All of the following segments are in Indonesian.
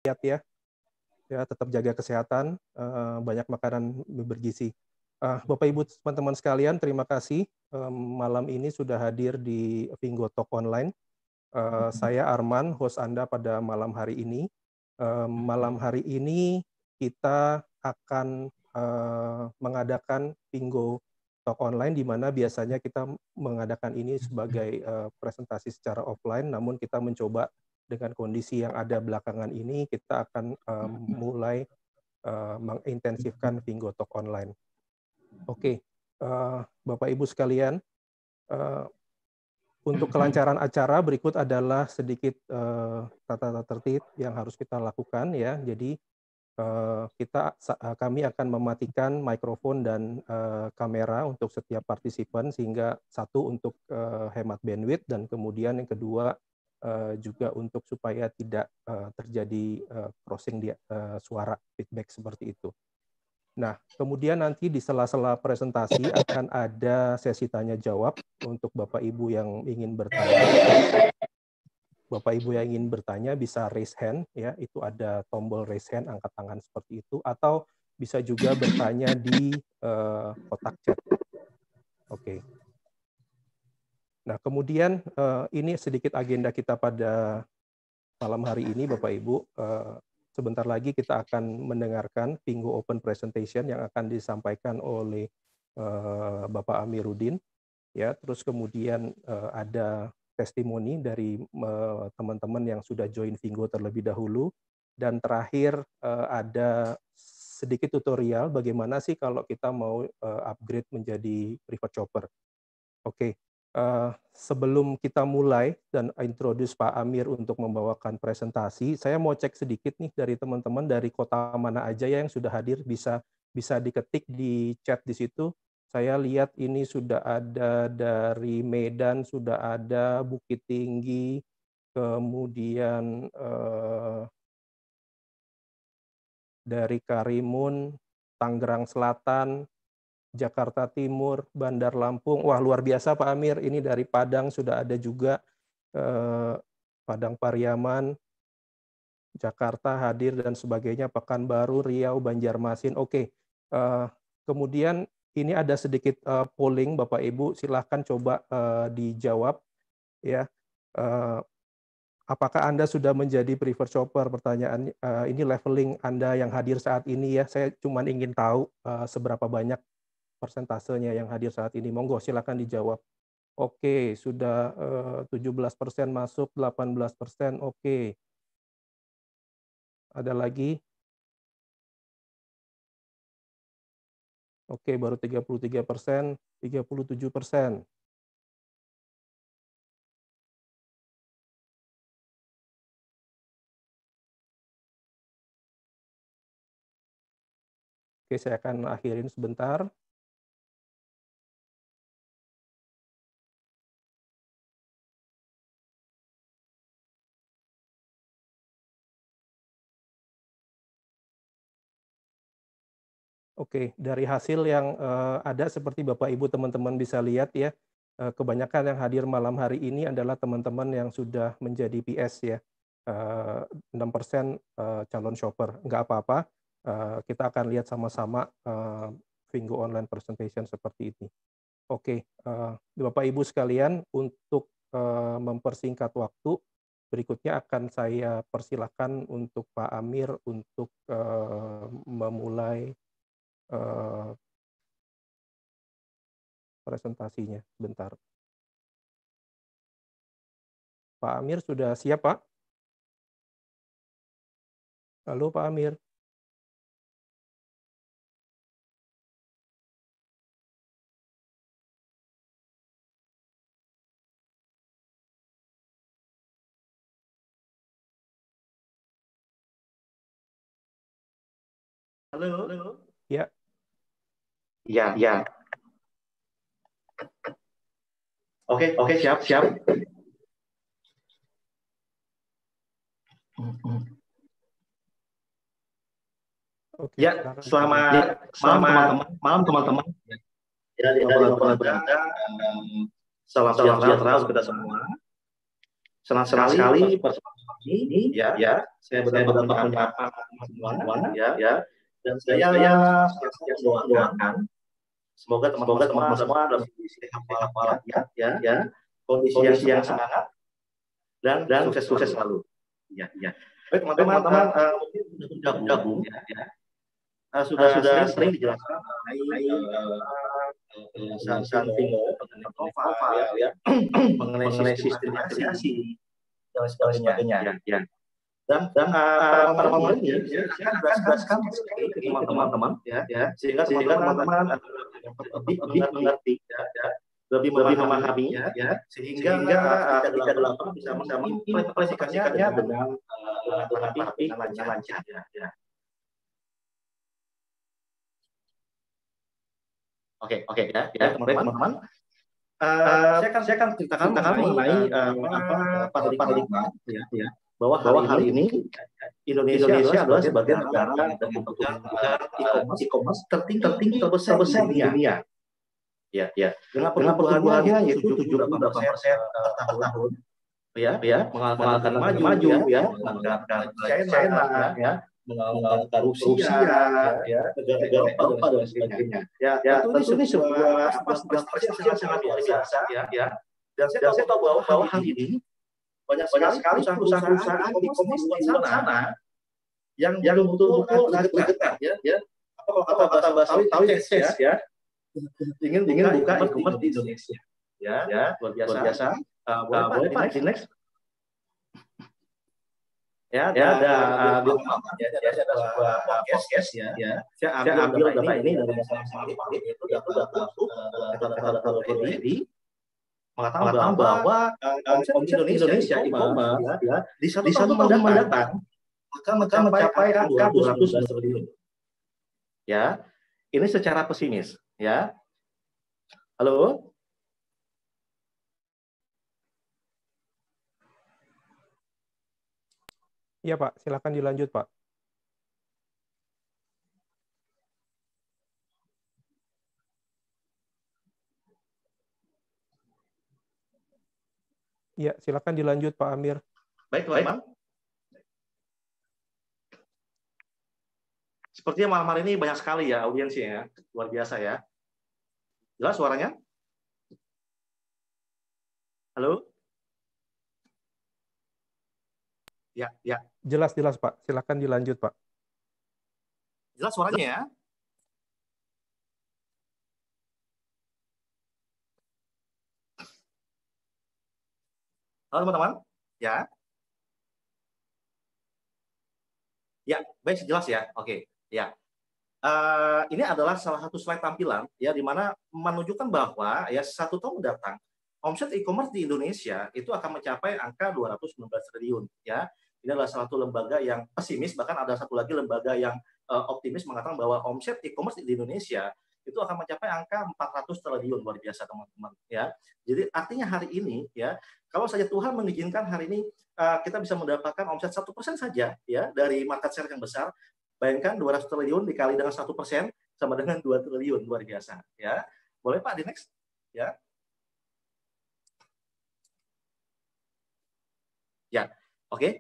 ya, tetap jaga kesehatan, banyak makanan bergizi. Bapak Ibu teman-teman sekalian, terima kasih malam ini sudah hadir di Fingo Talk Online. Saya Arman, host Anda pada malam hari ini. Malam hari ini kita akan mengadakan Fingo Talk Online, di mana biasanya kita mengadakan ini sebagai presentasi secara offline, namun kita mencoba dengan kondisi yang ada belakangan ini, kita akan mulai mengintensifkan Fingo Talk Online. Oke, Bapak Ibu sekalian, untuk kelancaran acara berikut adalah sedikit tata tertib yang harus kita lakukan ya. Jadi kami akan mematikan mikrofon dan kamera untuk setiap partisipan, sehingga satu untuk hemat bandwidth, dan kemudian yang kedua juga untuk supaya tidak terjadi crossing suara, feedback seperti itu. Nah, kemudian nanti di sela-sela presentasi akan ada sesi tanya jawab untuk Bapak Ibu yang ingin bertanya. Bapak Ibu yang ingin bertanya bisa raise hand ya, itu ada tombol raise hand, angkat tangan seperti itu, atau bisa juga bertanya di kotak chat. Oke. Nah, kemudian ini sedikit agenda kita pada malam hari ini, Bapak Ibu. Sebentar lagi kita akan mendengarkan Fingo Open Presentation yang akan disampaikan oleh Bapak Amiruddin. Ya, terus kemudian ada testimoni dari teman-teman yang sudah join Fingo terlebih dahulu, dan terakhir ada sedikit tutorial bagaimana sih kalau kita mau upgrade menjadi private shopper. Oke. Sebelum kita mulai dan introduce Pak Amir untuk membawakan presentasi, saya mau cek sedikit nih dari teman-teman dari kota mana aja ya yang sudah hadir, bisa diketik di chat di situ. Saya lihat ini sudah ada dari Medan, sudah ada Bukit Tinggi, kemudian dari Karimun, Tangerang Selatan, Jakarta Timur, Bandar Lampung. Wah, luar biasa Pak Amir. Ini dari Padang sudah ada juga, Padang Pariaman, Jakarta hadir dan sebagainya, Pekanbaru, Riau, Banjarmasin. Oke. Kemudian ini ada sedikit polling Bapak Ibu, silahkan coba dijawab ya. Apakah Anda sudah menjadi preferred shopper? Pertanyaan ini leveling Anda yang hadir saat ini ya. Saya cuma ingin tahu seberapa banyak persentasenya yang hadir saat ini. Monggo silakan dijawab. Oke, sudah 17% masuk, 18%. Oke. Ada lagi? Oke, baru 33%, 37%. Oke, saya akan akhirin sebentar. Oke, dari hasil yang ada seperti Bapak Ibu teman-teman bisa lihat ya, kebanyakan yang hadir malam hari ini adalah teman-teman yang sudah menjadi PS ya. 6% calon shopper. Nggak apa-apa, kita akan lihat sama-sama Fingo Online Presentation seperti ini. Oke, Bapak Ibu sekalian, untuk mempersingkat waktu, berikutnya akan saya persilahkan untuk Pak Amir untuk memulai presentasinya. Bentar. Pak Amir sudah siap, Pak? Halo, Pak Amir. Halo. Ya. Ya. Oke, siap. Oke, ya, selamat malam teman-teman. Ya, di Beranda, salam sejahtera untuk kita semua. Senang sekali pertemuan ini, ya. Saya benar-benar menyapa semua, ya. Dan saya mendoakan semoga teman-teman semua dalam kondisi sehat ya, kondisi yang semangat dan sukses selalu. Ya. Baik teman-teman, mungkin sudah bergabung, ya. Sudah sering dijelaskan mengenai profil, ya, mengenai sistem afiliasi dan sebagainya. Dan pada malam ini saya akan jelaskan ke teman-teman, ya, sehingga teman-teman lebih mengerti, ya, lebih memahami, ya, sehingga ketika dilakukan bisa mengimplementasikannya dengan rapi dan lancar, ya. Oke, ya, teman-teman. Saya akan ceritakan mengenai paradigma, ya, bahwa hari ini Indonesia adalah sebagai negara yang membutuhkan e-commerce tertinggi terbesar di dunia. Ya. Dengan pertumbuhannya yaitu 78% per tahun, ya, mengalahkan maju, ya, mengalahkan China, ya, mengalahkan Rusia, ya, negara Eropa dan sebagainya. Ya, tentu ini sebuah prestasi yang sangat luar biasa, ya. Dan saya tahu bahwa hari ini banyak sekali perusahaan e-commerce di luar sana yang betul-betul bergetar, ya. Apa kata bahasa tahu ya, ingin buka e-commerce di Indonesia, ya, luar biasa. Boleh Pak, di next. Ya, ada sebuah podcast, ya. Saya ambil data ini dari masalah itu data ready, mengatakan bahwa omset Indonesia e-commerce, ya, di satu tahun mendatang akan mencapai angka 219 triliun. Ya, ini secara pesimis, ya. Halo? Iya Pak, silakan dilanjut Pak. Iya, silakan dilanjut Pak Amir. Baik, teman-teman. Sepertinya malam hari ini banyak sekali ya audiensnya, ya, luar biasa ya. Jelas suaranya? Halo? Ya. Jelas Pak, silakan dilanjut Pak. Jelas suaranya ya? Halo teman-teman? Ya. Ya, baik, jelas ya. Oke, ya. Ini adalah salah satu slide tampilan ya, di mana menunjukkan bahwa ya satu tahun mendatang omset e-commerce di Indonesia itu akan mencapai angka 219 triliun ya. Ini adalah salah satu lembaga yang pesimis, bahkan ada satu lagi lembaga yang optimis mengatakan bahwa omset e-commerce di Indonesia itu akan mencapai angka 400 triliun, luar biasa teman-teman ya. Jadi artinya hari ini ya, kalau saja Tuhan mengizinkan hari ini kita bisa mendapatkan omset 1% saja ya dari market share yang besar. Bayangkan 200 triliun dikali dengan 1% sama dengan 2 triliun, luar biasa ya. Boleh Pak di next ya. Ya, oke.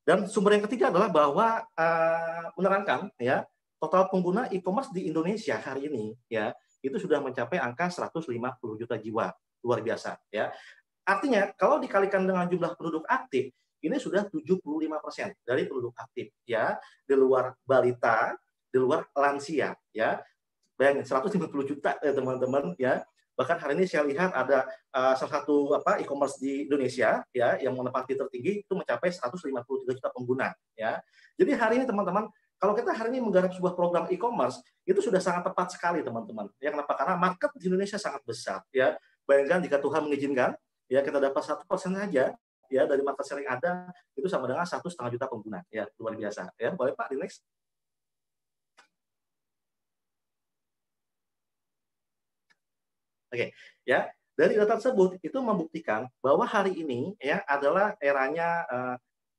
Dan sumber yang ketiga adalah bahwa menerangkan ya, total pengguna e-commerce di Indonesia hari ini ya, itu sudah mencapai angka 150 juta jiwa, luar biasa ya. Artinya kalau dikalikan dengan jumlah penduduk aktif, ini sudah 75% dari penduduk aktif ya, di luar balita, di luar lansia ya. Bayangin 150 juta teman-teman ya. Bahkan hari ini saya lihat ada salah satu e-commerce di Indonesia ya yang menempati tertinggi itu mencapai 153 juta pengguna ya. Jadi hari ini teman-teman, kalau kita hari ini menggarap sebuah program e-commerce itu sudah sangat tepat sekali teman-teman. Ya, kenapa? Karena market di Indonesia sangat besar ya. Bayangkan jika Tuhan mengizinkan ya kita dapat 1% saja ya dari market share yang ada, itu sama dengan 1,5 juta pengguna ya, luar biasa ya. Boleh Pak di next. Oke, ya. Dari data tersebut itu membuktikan bahwa hari ini ya adalah eranya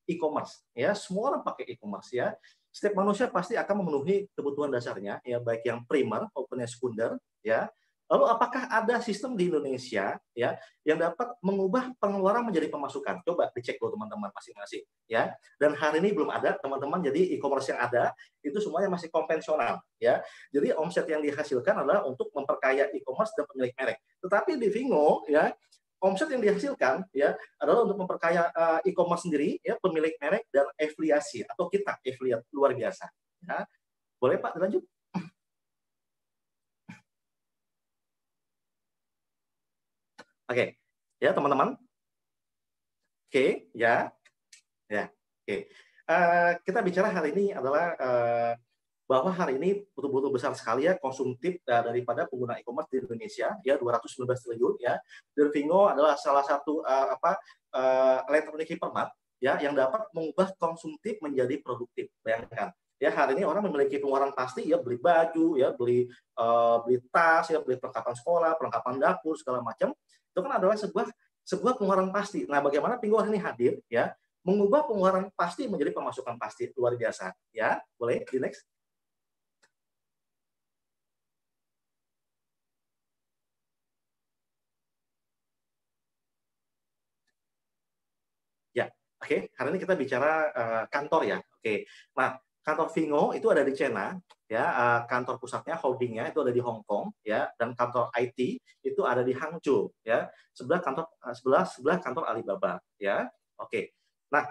e-commerce ya. Semua orang pakai e-commerce ya. Setiap manusia pasti akan memenuhi kebutuhan dasarnya ya, baik yang primer maupun yang sekunder ya. Lalu apakah ada sistem di Indonesia ya yang dapat mengubah pengeluaran menjadi pemasukan? Coba dicek dulu teman-teman masing-masing ya. Dan hari ini belum ada teman-teman, jadi e-commerce yang ada itu semuanya masih konvensional ya. Jadi omset yang dihasilkan adalah untuk memperkaya e-commerce dan pemilik merek. Tetapi di Vingo ya, omset yang dihasilkan ya adalah untuk memperkaya e-commerce sendiri ya, pemilik merek dan afiliasi atau kita affiliate luar biasa ya. Boleh Pak dilanjut? Oke, ya teman-teman. Oke, ya, ya, oke. Kita bicara hari ini adalah bahwa hari ini betul-betul besar sekali ya konsumtif daripada pengguna e-commerce di Indonesia ya 219 triliun ya. Dan Vingo adalah salah satu electronic hypermart ya yang dapat mengubah konsumtif menjadi produktif. Bayangkan. Ya hari ini orang memiliki pengeluaran pasti ya, beli baju ya, beli tas ya, beli perlengkapan sekolah, perlengkapan dapur segala macam. Itu kan adalah sebuah pengeluaran pasti. Nah, bagaimana Vingo hari ini hadir ya mengubah pengeluaran pasti menjadi pemasukan pasti, luar biasa ya. Boleh di next. Ya, oke. Hari ini kita bicara kantor ya. Oke. Nah, kantor Vingo itu ada di China, ya. Kantor pusatnya, holdingnya itu ada di Hong Kong, ya. Dan kantor IT itu ada di Hangzhou, ya. Sebelah kantor Alibaba, ya. Oke. Nah,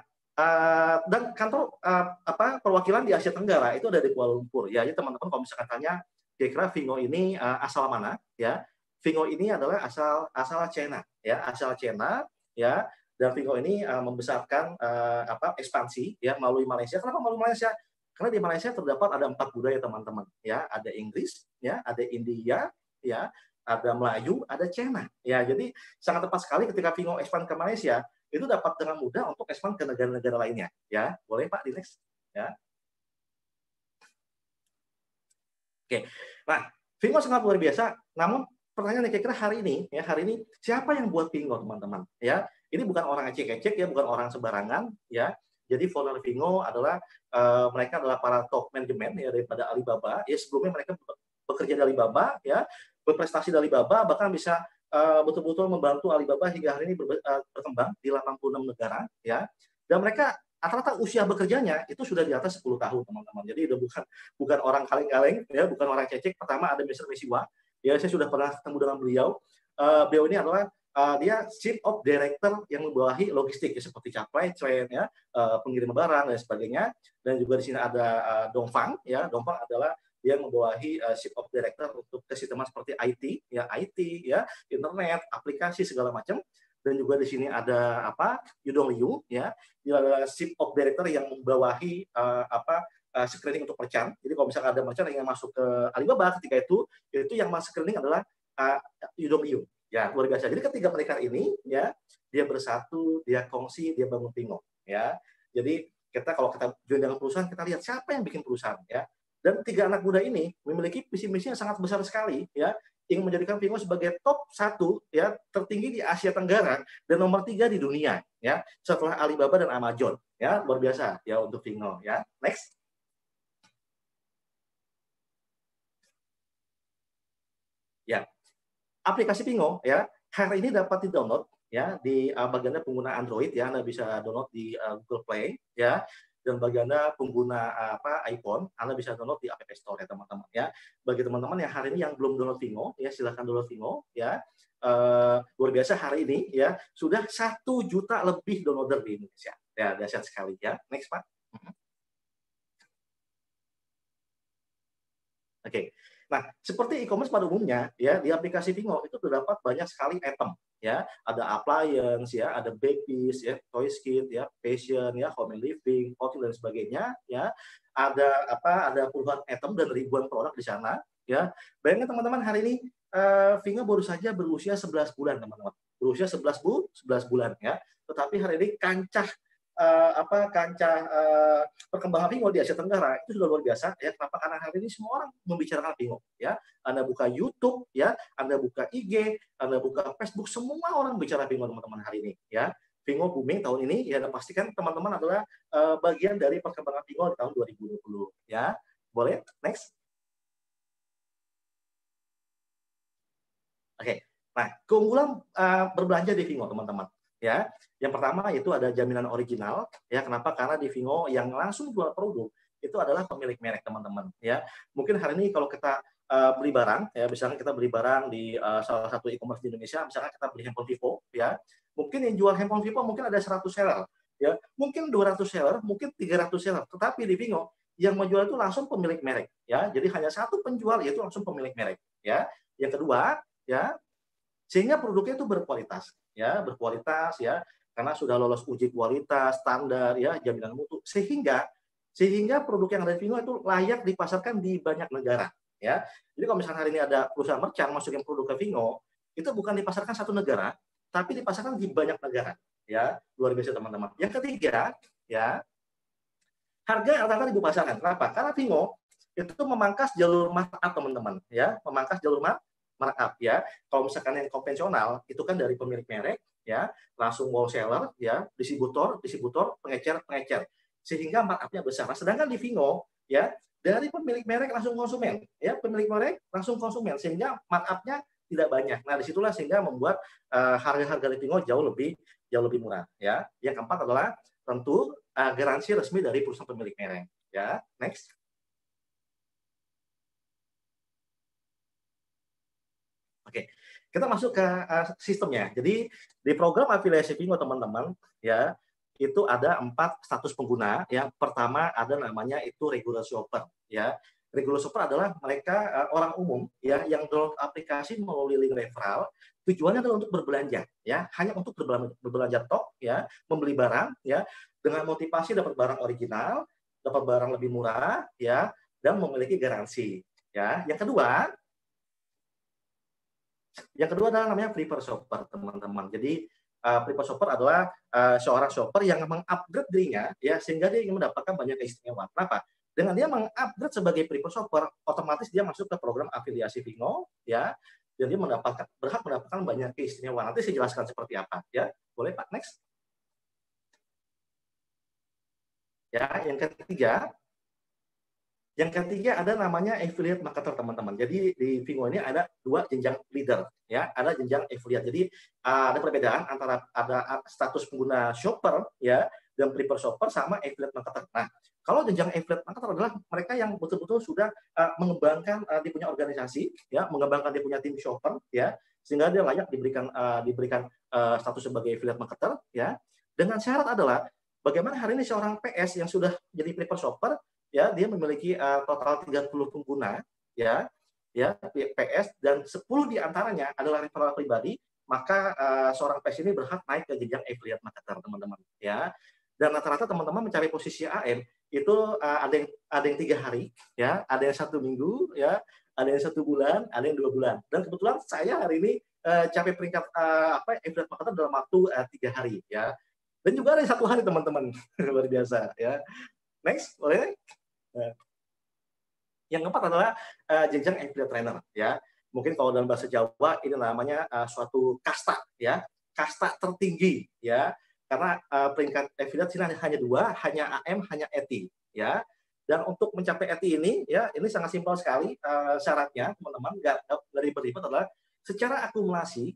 dan kantor perwakilan di Asia Tenggara itu ada di Kuala Lumpur, ya. Jadi teman-teman kalau misalkan tanya, kira-kira Vingo ini asal mana, ya? Vingo ini adalah asal China, ya. Asal China, ya. Dan Vingo ini membesarkan ekspansi ya melalui Malaysia. Kenapa melalui Malaysia? Karena di Malaysia terdapat ada 4 budaya teman-teman ya, ada Inggris ya, ada India ya, ada Melayu, ada Cina ya. Jadi sangat tepat sekali ketika Vingo expand ke Malaysia itu dapat dengan mudah untuk expand ke negara-negara lainnya ya. Boleh Pak di next ya. Oke. Nah, Vingo sangat luar biasa. Namun pertanyaannya kira-kira hari ini siapa yang buat Vingo teman-teman ya? Ini bukan orang ecek-ecek ya, bukan orang sembarangan ya. Jadi founder Vingo adalah mereka adalah para top manajemen ya daripada Alibaba. Ya sebelumnya mereka bekerja di Alibaba ya, berprestasi di Alibaba, bahkan bisa betul-betul membantu Alibaba hingga hari ini berkembang di 86 negara ya. Dan mereka rata-rata usia bekerjanya itu sudah di atas 10 tahun teman-teman. Jadi udah bukan orang kaleng-kaleng ya, bukan orang cecek. Pertama ada Mr. Mesiwa. Ya saya sudah pernah ketemu dengan beliau. Beliau ini adalah dia Chief of Director yang membawahi logistik ya, seperti supply chain ya, pengiriman barang dan sebagainya. Dan juga di sini ada Dongfang ya. Dongfang adalah dia membawahi Chief of Director untuk kesisteman seperti IT ya, internet, aplikasi segala macam. Dan juga di sini ada Yudong Liu ya, dia adalah Chief of Director yang membawahi screening untuk merchant. Jadi kalau misalkan ada merchant yang masuk ke Alibaba ketika itu yang masuk screening adalah Yudong Liu. Ya, luar biasa. Jadi ketiga mereka ini ya, dia bersatu, dia kongsi, dia bangun Vingo ya. Jadi kalau kita join dengan perusahaan, kita lihat siapa yang bikin perusahaan ya. Dan 3 anak muda ini memiliki visi-misi yang sangat besar sekali ya, yang menjadikan Vingo sebagai top 1 ya, tertinggi di Asia Tenggara dan nomor 3 di dunia ya, setelah Alibaba dan Amazon ya. Luar biasa ya untuk Vingo ya. Next. Ya. Aplikasi Vingo ya hari ini dapat di-download ya di bagian pengguna Android ya, Anda bisa download di Google Play ya, dan bagian pengguna iPhone Anda bisa download di App Store ya teman-teman ya. Bagi teman-teman yang hari ini yang belum download Vingo ya, silahkan download Vingo ya. Luar biasa hari ini ya, sudah 1 juta lebih downloader di Indonesia ya, dahsyat sekali ya. Next Pak. Oke. Nah, seperti e-commerce pada umumnya ya, di aplikasi Vingo itu terdapat banyak sekali item ya. Ada appliance ya, ada babies ya, toys kit ya, fashion ya, home and living, hotel dan sebagainya ya. Ada puluhan item dan ribuan produk di sana ya. Bayangkan teman-teman hari ini Vingo baru saja berusia 11 bulan teman-teman. Berusia 11 bulan ya. Tetapi hari ini kancah perkembangan Vingo di Asia Tenggara itu sudah luar biasa ya. Kenapa? Karena hari ini semua orang membicarakan Vingo ya. Anda buka YouTube ya, Anda buka IG, Anda buka Facebook, semua orang bicara Vingo teman-teman hari ini ya. Vingo booming tahun ini ya, dan pastikan teman-teman adalah bagian dari perkembangan Vingo di tahun 2020 ya. Boleh next. Nah, keunggulan berbelanja di Vingo, teman-teman. Ya, yang pertama itu ada jaminan original. Ya, kenapa? Karena di Vingo yang langsung jual produk itu adalah pemilik merek, teman-teman. Ya, mungkin hari ini kalau kita beli barang, ya, misalnya kita beli barang di salah satu e-commerce di Indonesia, misalnya kita beli handphone Vivo, ya, mungkin yang jual handphone Vivo mungkin ada 100 seller, ya, mungkin 200 seller, mungkin 300 seller, tetapi di Vingo yang menjual itu langsung pemilik merek, ya, jadi hanya satu penjual yaitu langsung pemilik merek, ya. Yang kedua, ya, sehingga produknya itu berkualitas, ya, karena sudah lolos uji kualitas, standar, ya, jaminan mutu, sehingga produk yang ada di Vingo itu layak dipasarkan di banyak negara, ya. Jadi kalau misalnya hari ini ada perusahaan merchant masukin produk ke Vingo, itu bukan dipasarkan satu negara, tapi dipasarkan di banyak negara, ya, luar biasa teman-teman. Yang ketiga, ya, harga yang rata-rata di pasaran. Kenapa? Karena Vingo itu memangkas jalur markup, teman-teman, ya, memangkas jalur markup, ya. Kalau misalkan yang konvensional itu kan dari pemilik merek, ya, langsung wholesaler, ya, distributor, pengecer, sehingga markupnya besar. Nah, sedangkan di Vingo, ya, dari pemilik merek langsung konsumen, ya, pemilik merek langsung konsumen, sehingga markupnya tidak banyak. Nah, disitulah sehingga membuat harga-harga di Vingo jauh lebih murah, ya. Yang keempat adalah tentu garansi resmi dari perusahaan pemilik merek, ya. Next. Oke, kita masuk ke sistemnya. Jadi di program afiliasi Vingo, teman-teman, ya, itu ada 4 status pengguna. Yang pertama ada namanya itu regular shopper, ya. Regular shopper adalah mereka orang umum, ya, yang download aplikasi melalui link referral. Tujuannya adalah untuk berbelanja, ya, hanya untuk berbelanja tok, ya, membeli barang, ya, dengan motivasi dapat barang original, dapat barang lebih murah, ya, dan memiliki garansi, ya. Yang kedua adalah namanya prefer shopper, teman-teman. Jadi prefer shopper adalah seorang shopper yang mengupgrade dirinya, ya, sehingga dia ingin mendapatkan banyak keistimewaan. Kenapa? Dengan dia mengupgrade sebagai prefer shopper, otomatis dia masuk ke program afiliasi Vingo, ya, dan dia berhak mendapatkan banyak keistimewaan. Nanti saya jelaskan seperti apa, ya. Boleh Pak, next. Ya, yang ketiga ada namanya affiliate marketer, teman-teman. Jadi di Vingo ini ada 2 jenjang leader, ya, ada jenjang affiliate. Jadi ada perbedaan antara ada status pengguna shopper, ya, dan prefer shopper sama affiliate marketer. Nah, kalau jenjang affiliate marketer adalah mereka yang betul-betul sudah mengembangkan dia punya organisasi, ya, mengembangkan dia punya tim shopper, ya, sehingga dia layak diberikan status sebagai affiliate marketer, ya. Dengan syarat adalah bagaimana hari ini seorang PS yang sudah jadi prefer shopper, ya, dia memiliki total 30 pengguna, ya, PS, dan 10 diantaranya adalah referral pribadi, maka seorang PS ini berhak naik ke jenjang affiliate marketer, teman-teman, ya. Dan rata-rata teman-teman mencari posisi AM itu ada yang 3 hari, ya, ada yang 1 minggu, ya, ada yang 1 bulan, ada yang 2 bulan. Dan kebetulan saya hari ini capai peringkat affiliate marketer dalam waktu 3 hari, ya. Dan juga ada yang 1 hari, teman-teman, luar biasa, ya. Next, boleh? Yang keempat adalah jenjang affiliate trainer, ya. Mungkin kalau dalam bahasa Jawa ini namanya suatu kasta, ya, kasta tertinggi, ya. Karena peringkat affiliate sini hanya 2, hanya AM, hanya ETI, ya. Dan untuk mencapai ETI ini, ya, ini sangat simpel sekali syaratnya, teman-teman, nggak ribet-ribet, adalah secara akumulasi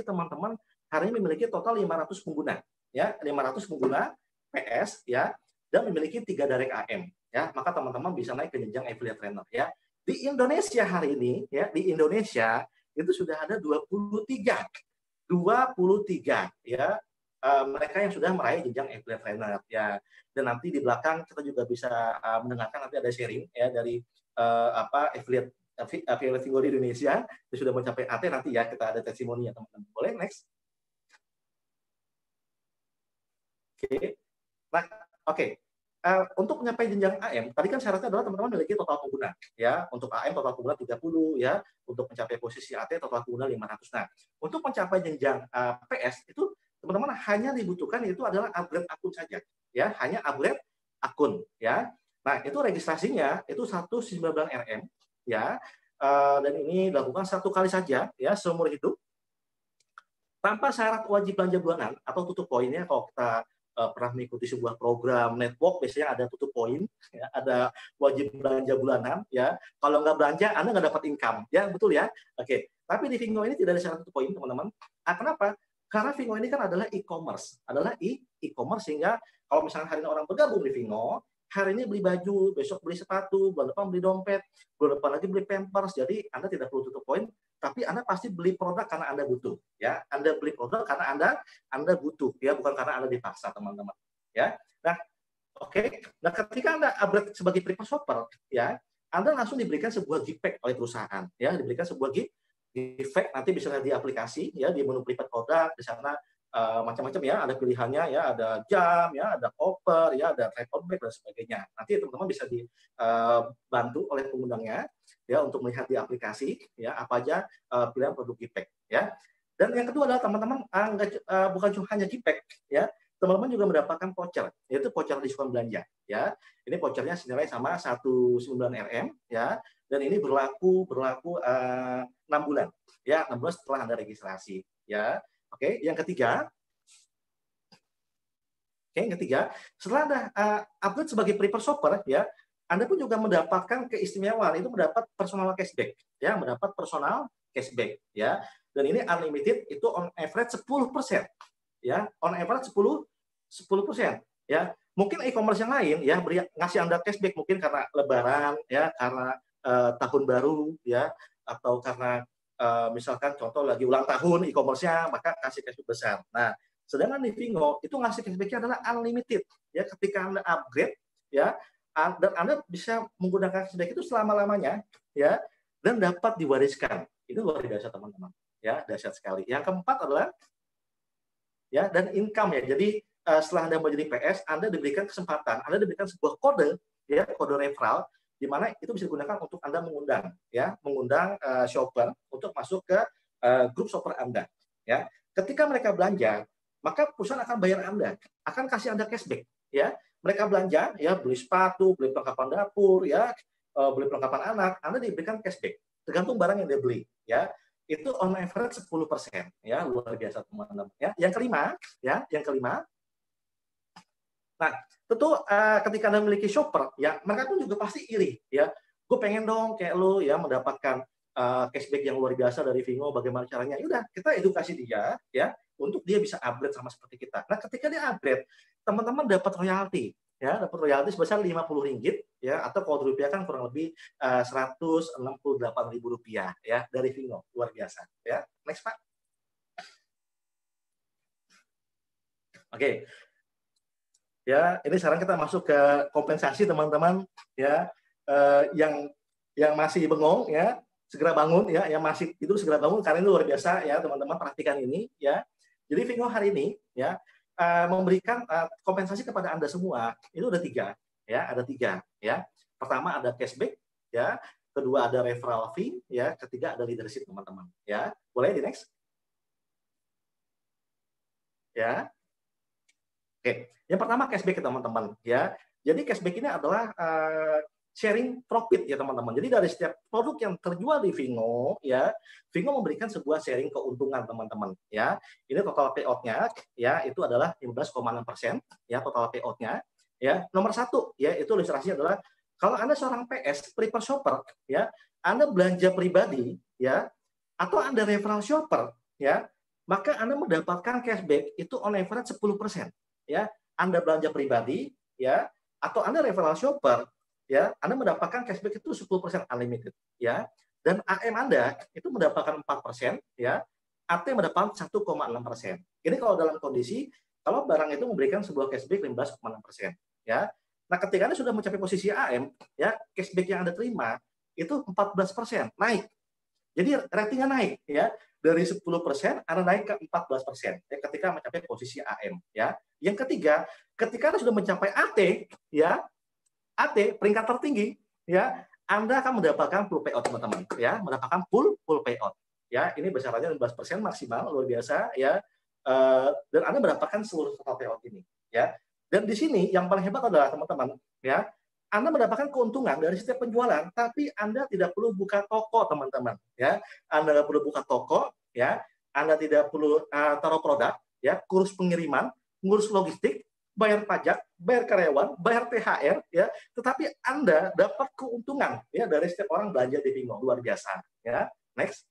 teman-teman hari ini memiliki total 500 pengguna, ya, 500 pengguna PS, ya, dan memiliki 3 direct AM, ya, maka teman-teman bisa naik ke jenjang affiliate trainer, ya. Di Indonesia hari ini, ya, di Indonesia itu sudah ada 23, ya, mereka yang sudah meraih jenjang affiliate trainer, ya. Dan nanti di belakang kita juga bisa mendengarkan, nanti ada sharing, ya, dari affiliate Vingo di Indonesia yang sudah mencapai AT, nanti, ya, kita ada testimoni, ya, teman-teman. Boleh next? Oke. Nah, oke. Untuk mencapai jenjang AM, tadi kan syaratnya adalah teman-teman memiliki total pengguna, ya. Untuk AM total pengguna 30, ya. Untuk mencapai posisi AT total pengguna 500. Nah, untuk mencapai jenjang PS itu teman-teman hanya dibutuhkan itu adalah upgrade akun saja, ya. Hanya upgrade akun, ya. Nah, itu registrasinya itu 119 RM, ya. Dan ini dilakukan 1 kali saja, ya, seumur hidup. Tanpa syarat wajib belanja bulanan atau tutup poinnya kalau kita pernah mengikuti sebuah program network, biasanya ada tutup poin, ya, ada wajib belanja bulanan, ya. Kalau nggak belanja, Anda nggak dapat income, ya, betul ya? Oke. Tapi di Vingo ini tidak ada syarat tutup poin, teman-teman. Kenapa? Karena Vingo ini kan adalah e-commerce, sehingga kalau misalnya hari ini orang bergabung di Vingo, hari ini beli baju, besok beli sepatu, bulan depan beli dompet, bulan depan lagi beli pampers. Jadi Anda tidak perlu tutup poin, tapi Anda pasti beli produk karena Anda butuh, ya. Anda beli produk karena Anda butuh, ya, bukan karena Anda dipaksa, teman-teman, ya. Nah, oke. Nah, ketika Anda upgrade sebagai prepaid shopper, ya, Anda langsung diberikan sebuah gift pack oleh perusahaan, ya, diberikan sebuah gift pack, nanti bisa di aplikasi, ya, di menu prepaid produk, di sana macam-macam, ya, ada pilihannya, ya, ada jam, ya, ada koper, ya, ada tripod bag dan sebagainya. Nanti teman-teman bisa dibantu oleh pengundangnya, ya, untuk melihat di aplikasi, ya, apa aja pilihan produk gift pack, ya. Dan yang kedua adalah teman-teman bukan cuma hanya gift pack, ya, teman-teman juga mendapatkan voucher, yaitu voucher diskon belanja, ya. Ini vouchernya senilai sama 19 Rm, ya, dan ini berlaku 6 bulan, ya, 6 bulan setelah Anda registrasi, ya. Oke, yang ketiga, setelah Anda upgrade sebagai prepaid shopper, ya, Anda pun juga mendapatkan keistimewaan, itu mendapat personal cashback, ya, dan ini unlimited, itu on average 10%, ya, on average 10%, ya. Mungkin e-commerce yang lain, ya, ngasih Anda cashback mungkin karena Lebaran, ya, karena tahun baru, ya, atau karena misalkan contoh lagi ulang tahun e-commerce-nya, maka kasih cashback besar. Nah, sedangkan di Vingo itu ngasih cashback-nya adalah unlimited, ya, ketika Anda upgrade, ya, dan Anda bisa menggunakan cashback itu selama-lamanya, ya, dan dapat diwariskan. Itu luar biasa, teman-teman, ya, dahsyat sekali. Yang keempat adalah, ya, dan income, ya. Jadi setelah Anda menjadi PS, Anda diberikan kesempatan, Anda diberikan sebuah kode, ya, kode referral, di mana itu bisa digunakan untuk Anda mengundang, ya, shopper untuk masuk ke grup shopper Anda, ya. Ketika mereka belanja, maka perusahaan akan bayar Anda, akan kasih Anda cashback, ya. Mereka belanja, ya, beli sepatu, beli perlengkapan dapur, ya, beli perlengkapan anak, Anda diberikan cashback, tergantung barang yang dia beli, ya. Itu on average 10%, ya, luar biasa, teman-teman, ya. Yang kelima, nah, tentu ketika Anda memiliki shopper, ya, mereka pun juga pasti iri, ya. Gue pengen dong kayak lu, ya, mendapatkan cashback yang luar biasa dari Vingo, bagaimana caranya? Ya udah, kita edukasi dia, ya, untuk dia bisa upgrade sama seperti kita. Nah, ketika dia upgrade, teman-teman dapat royalti, ya, dapat royalti sebesar Rp50, ya, atau kalau rupiah kan kurang lebih Rp168.000, ya, dari Vingo, luar biasa, ya. Next, Pak. Oke. Ya, ini sekarang kita masuk ke kompensasi, teman-teman, ya, yang masih bengong, ya, segera bangun, ya, yang masih itu segera bangun karena ini luar biasa, ya, teman-teman, perhatikan ini, ya. Jadi Vingo hari ini, ya, memberikan kompensasi kepada Anda semua. Itu ada 3, ya, ada 3, ya. Pertama ada cashback, ya, kedua ada referral fee, ya, ketiga ada leadership, teman-teman, ya. Boleh di next? Ya. Oke, yang pertama cashback, teman-teman, ya. Jadi cashback ini adalah sharing profit, ya, teman-teman. Jadi dari setiap produk yang terjual di Vingo, ya, Vingo memberikan sebuah sharing keuntungan, teman-teman, ya. Ini total payout-nya, ya, itu adalah 15,6%, ya, total payout-nya, ya. Nomor 1, ya, itu ilustrasinya adalah kalau Anda seorang PS, prepaid shopper, ya, Anda belanja pribadi, ya, atau Anda referral shopper, ya, maka Anda mendapatkan cashback itu on average 10%. Ya, Anda belanja pribadi, ya, atau Anda referral shopper, ya, Anda mendapatkan cashback itu 10% unlimited, ya. Dan AM Anda itu mendapatkan 4%, ya. AT mendapatkan 1,6%. Ini kalau dalam kondisi kalau barang itu memberikan sebuah cashback 15,6%, ya. Nah, ketika Anda sudah mencapai posisi AM, ya, cashback yang Anda terima itu 14%, naik. Jadi ratingnya naik, ya. Dari 10% Anda naik ke 14%, ya, ketika mencapai posisi AM, ya. Yang ketiga, ketika Anda sudah mencapai AT, ya, AT peringkat tertinggi, ya, Anda akan mendapatkan full payout, teman-teman, ya, mendapatkan full payout, ya. Ini besarannya 15% maksimal, luar biasa, ya. Dan Anda mendapatkan seluruh total payout ini, ya. Dan di sini yang paling hebat adalah, teman-teman, ya, Anda mendapatkan keuntungan dari setiap penjualan, tapi Anda tidak perlu buka toko, teman-teman, ya. Anda tidak perlu buka toko, ya. Anda tidak perlu taruh produk, ya, kursus pengiriman, ngurus logistik, bayar pajak, bayar karyawan, bayar THR, ya, tetapi Anda dapat keuntungan ya dari setiap orang belanja di Vingo, luar biasa. Ya, next.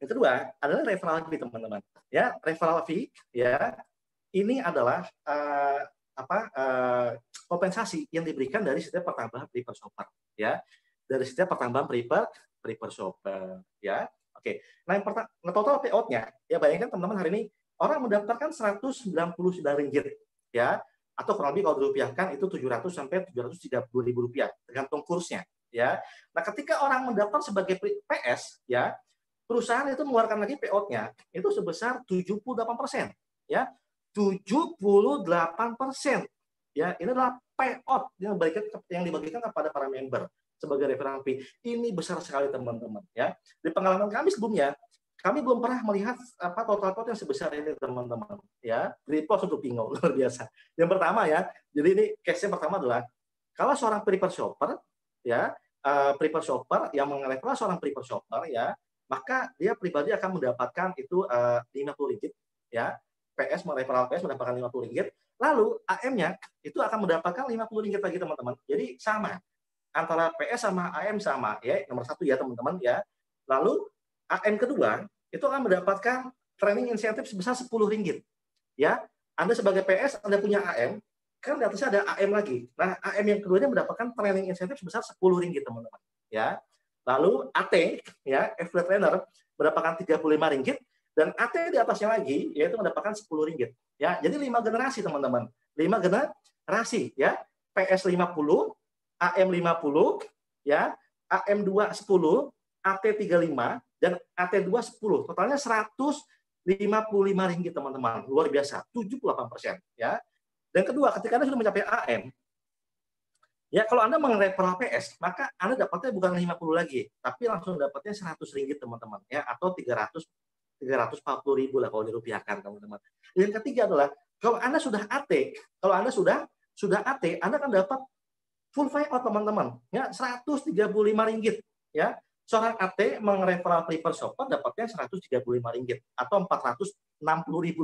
Yang kedua adalah referral fee, teman-teman. Ya, referral fee, ya, ini adalah kompensasi yang diberikan dari setiap pertambahan prefer shopper, ya, dari setiap pertambahan prefer shopper, ya. Oke, nah yang pertama, total payout-nya, ya bayangkan teman-teman hari ini orang mendaftarkan Rp199, ya, atau kurang lebih kalau dirupiahkan itu 700 sampai 730 ribu rupiah, tergantung kursnya, ya. Nah, ketika orang mendaftar sebagai PS, ya, perusahaan itu mengeluarkan lagi payout-nya itu sebesar 78%, ya, 78%, ya, ini adalah payout yang dibagikan kepada para member sebagai referral fee. Ini besar sekali, teman-teman, ya. Di pengalaman kami sebelumnya, kami belum pernah melihat total payout yang sebesar ini, teman-teman, ya. Repost untuk Vingo, luar biasa. Yang pertama, ya, jadi ini case-nya pertama adalah kalau seorang prefer shopper, ya, prefer shopper yang mengereferral seorang prefer shopper, ya, maka dia pribadi akan mendapatkan itu Rp50, ya. PS mereferral PS mendapatkan Rp50, lalu AM-nya itu akan mendapatkan Rp50 lagi, teman-teman. Jadi sama antara PS sama AM sama, ya, nomor satu, ya, teman-teman, ya. Lalu AM kedua itu akan mendapatkan training insentif sebesar Rp10, ya. Anda sebagai PS, Anda punya AM, kan di atasnya ada AM lagi. Nah, AM yang keduanya mendapatkan training insentif sebesar Rp10, teman-teman, ya. Lalu AT, ya, affiliate trainer mendapatkan Rp35, dan AT di atasnya lagi yaitu mendapatkan Rp10, ya. Jadi 5 generasi, teman-teman. 5 generasi, ya. PS 50, AM 50, ya, AM2 10, AT 35, dan AT2 10. Totalnya Rp155, teman-teman. Luar biasa, 78%, ya. Dan kedua, ketika Anda sudah mencapai AM, ya, kalau Anda mereferral PS, maka Anda dapatnya bukan 50 lagi, tapi langsung dapatnya Rp100, teman-teman, ya, atau 340.000 lah kalau dirupiahkan, teman-teman. Yang ketiga adalah kalau Anda sudah AT, kalau Anda sudah AT, Anda akan dapat full payout, teman-teman, ya, Rp135, ya. Seorang AT mereferral prefer shopper dapatnya Rp135 atau Rp460.000,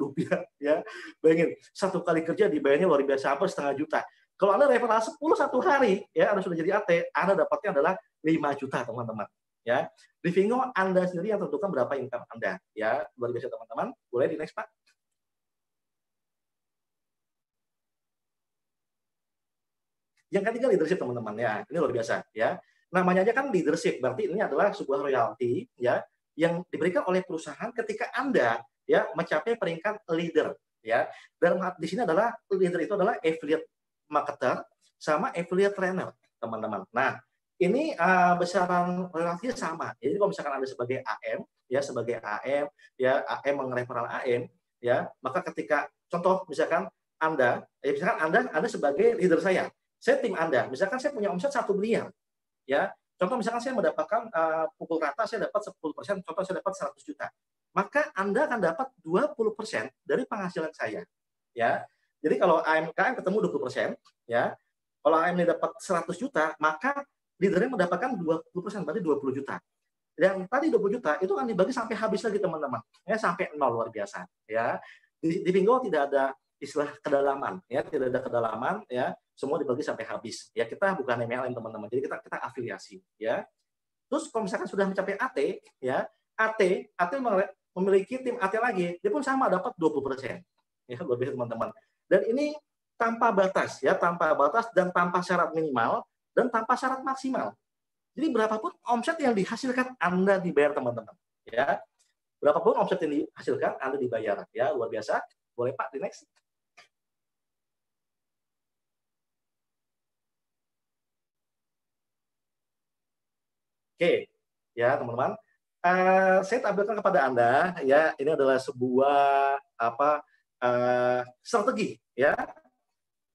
ya. Bayangin, satu kali kerja dibayarnya luar biasa, hampir setengah juta. Kalau Anda referral 10 satu hari, ya, Anda sudah jadi AT, Anda dapatnya adalah 5 juta, teman-teman, ya. Di Vingo, Anda sendiri yang tentukan berapa income Anda, ya. Luar biasa, teman-teman. Boleh di next, Pak. Yang ketiga leadership, teman-teman, ya. Ini luar biasa, ya. Namanya aja kan leadership, berarti ini adalah sebuah royalti, ya, yang diberikan oleh perusahaan ketika Anda, ya, mencapai peringkat leader, ya. Dan di sini adalah leader itu adalah affiliate marketer sama affiliate trainer, teman-teman. Nah, ini besaran royaltinya sama. Jadi kalau misalkan Anda sebagai AM, ya, sebagai AM, ya, AM mereferral AM, ya, maka ketika contoh misalkan Anda, ya, misalkan Anda sebagai leader saya tim Anda, misalkan saya punya omset 1 miliar, ya. Contoh misalkan saya mendapatkan pukul rata saya dapat 10%, contoh saya dapat 100 juta. Maka Anda akan dapat 20% dari penghasilan saya, ya. Jadi kalau AMKM ketemu 20%, ya. Kalau AM ini dapat 100 juta, maka leadernya mendapatkan 20%, berarti 20 juta. Dan tadi 20 juta itu akan dibagi sampai habis lagi, teman-teman. Ya, sampai 0, luar biasa, ya. Di Vingo tidak ada istilah kedalaman, ya, tidak ada kedalaman, ya. Semua dibagi sampai habis. Ya, kita bukan MLM, teman-teman. Jadi kita afiliasi, ya. Terus kalau misalkan sudah mencapai AT, ya, AT memiliki tim AT lagi, dia pun sama dapat 20%. Ya, luar biasa, teman-teman. Dan ini tanpa batas, ya, tanpa batas dan tanpa syarat minimal dan tanpa syarat maksimal. Jadi berapapun omset yang dihasilkan Anda dibayar, teman-teman, ya. Berapapun omset yang dihasilkan Anda dibayar, ya, luar biasa. Boleh, Pak, di next. Oke, ya, teman-teman. Saya tampilkan kepada Anda, ya, ini adalah sebuah strategi, ya.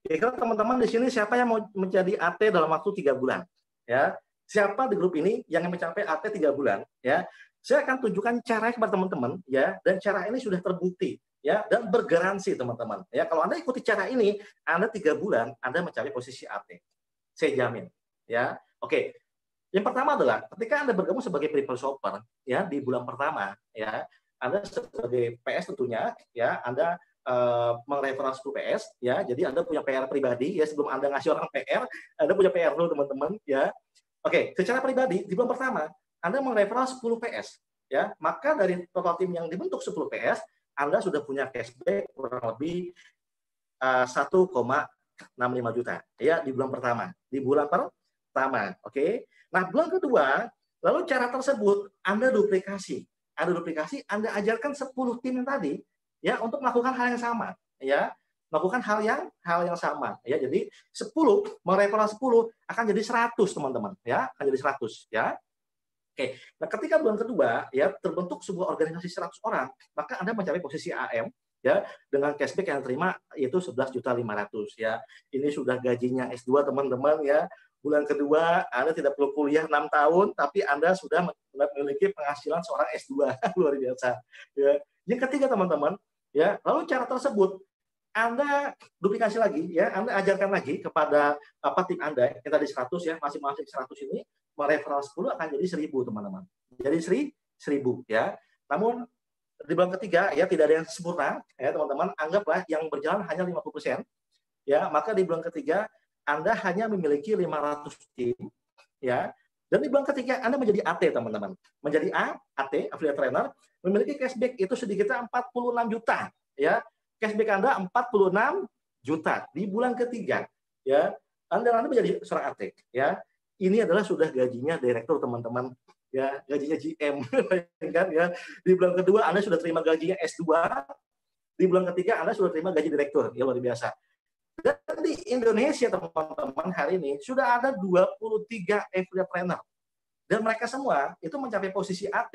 Kira-kira teman-teman di sini siapa yang mau menjadi AT dalam waktu 3 bulan, ya? Siapa di grup ini yang mencapai AT 3 bulan, ya? Saya akan tunjukkan caranya kepada teman-teman, ya, dan cara ini sudah terbukti, ya, dan bergaransi, teman-teman. Ya, kalau Anda ikuti cara ini, Anda 3 bulan Anda mencapai posisi AT. Saya jamin, ya. Oke. Yang pertama adalah ketika Anda bergabung sebagai prefer shopper, ya, di bulan pertama, ya, Anda sebagai PS tentunya ya Anda mereferral 10 PS ya. Jadi Anda punya PR pribadi ya, sebelum Anda ngasih orang PR, Anda punya PR dulu teman-teman ya. Oke, secara pribadi di bulan pertama Anda mereferral 10 PS ya. Maka dari total tim yang dibentuk 10 PS, Anda sudah punya cashback kurang lebih 1,65 juta ya di bulan pertama. Di bulan pertama, oke. Nah, bulan kedua, lalu cara tersebut Anda duplikasi. Anda ajarkan 10 tim yang tadi ya untuk melakukan hal yang sama ya. Melakukan hal yang sama ya. Jadi 10 mereferral 10 akan jadi 100 teman-teman ya, akan jadi 100 ya. Oke. Nah, ketika bulan kedua ya terbentuk sebuah organisasi 100 orang, maka Anda mencapai posisi AM ya dengan cashback yang terima yaitu 11.500.000 ya. Ini sudah gajinya S2 teman-teman ya. Bulan kedua Anda tidak perlu kuliah 6 tahun tapi Anda sudah memiliki penghasilan seorang S2 luar biasa ya. Yang ketiga teman-teman ya, lalu cara tersebut Anda duplikasi lagi ya, Anda ajarkan lagi kepada tim Anda yang tadi 100 ya, masing-masing 100 ini mereferral 10 akan jadi 1.000 teman-teman. Jadi 1.000 ya. Namun di bulan ketiga ya tidak ada yang sempurna ya teman-teman, anggaplah yang berjalan hanya 50% ya, maka di bulan ketiga Anda hanya memiliki 500 tim ya. Dan di bulan ketiga Anda menjadi AT teman-teman. Menjadi AT, affiliate trainer, memiliki cashback itu sedikitnya 46 juta ya. Cashback Anda 46 juta di bulan ketiga ya. Anda menjadi seorang AT ya. Ini adalah sudah gajinya direktur teman-teman ya, gajinya GM kan ya. Di bulan kedua Anda sudah terima gajinya S2, di bulan ketiga Anda sudah terima gaji direktur, ya luar biasa. Dan di Indonesia teman-teman hari ini sudah ada 23 affiliate trainer. Dan mereka semua itu mencapai posisi AT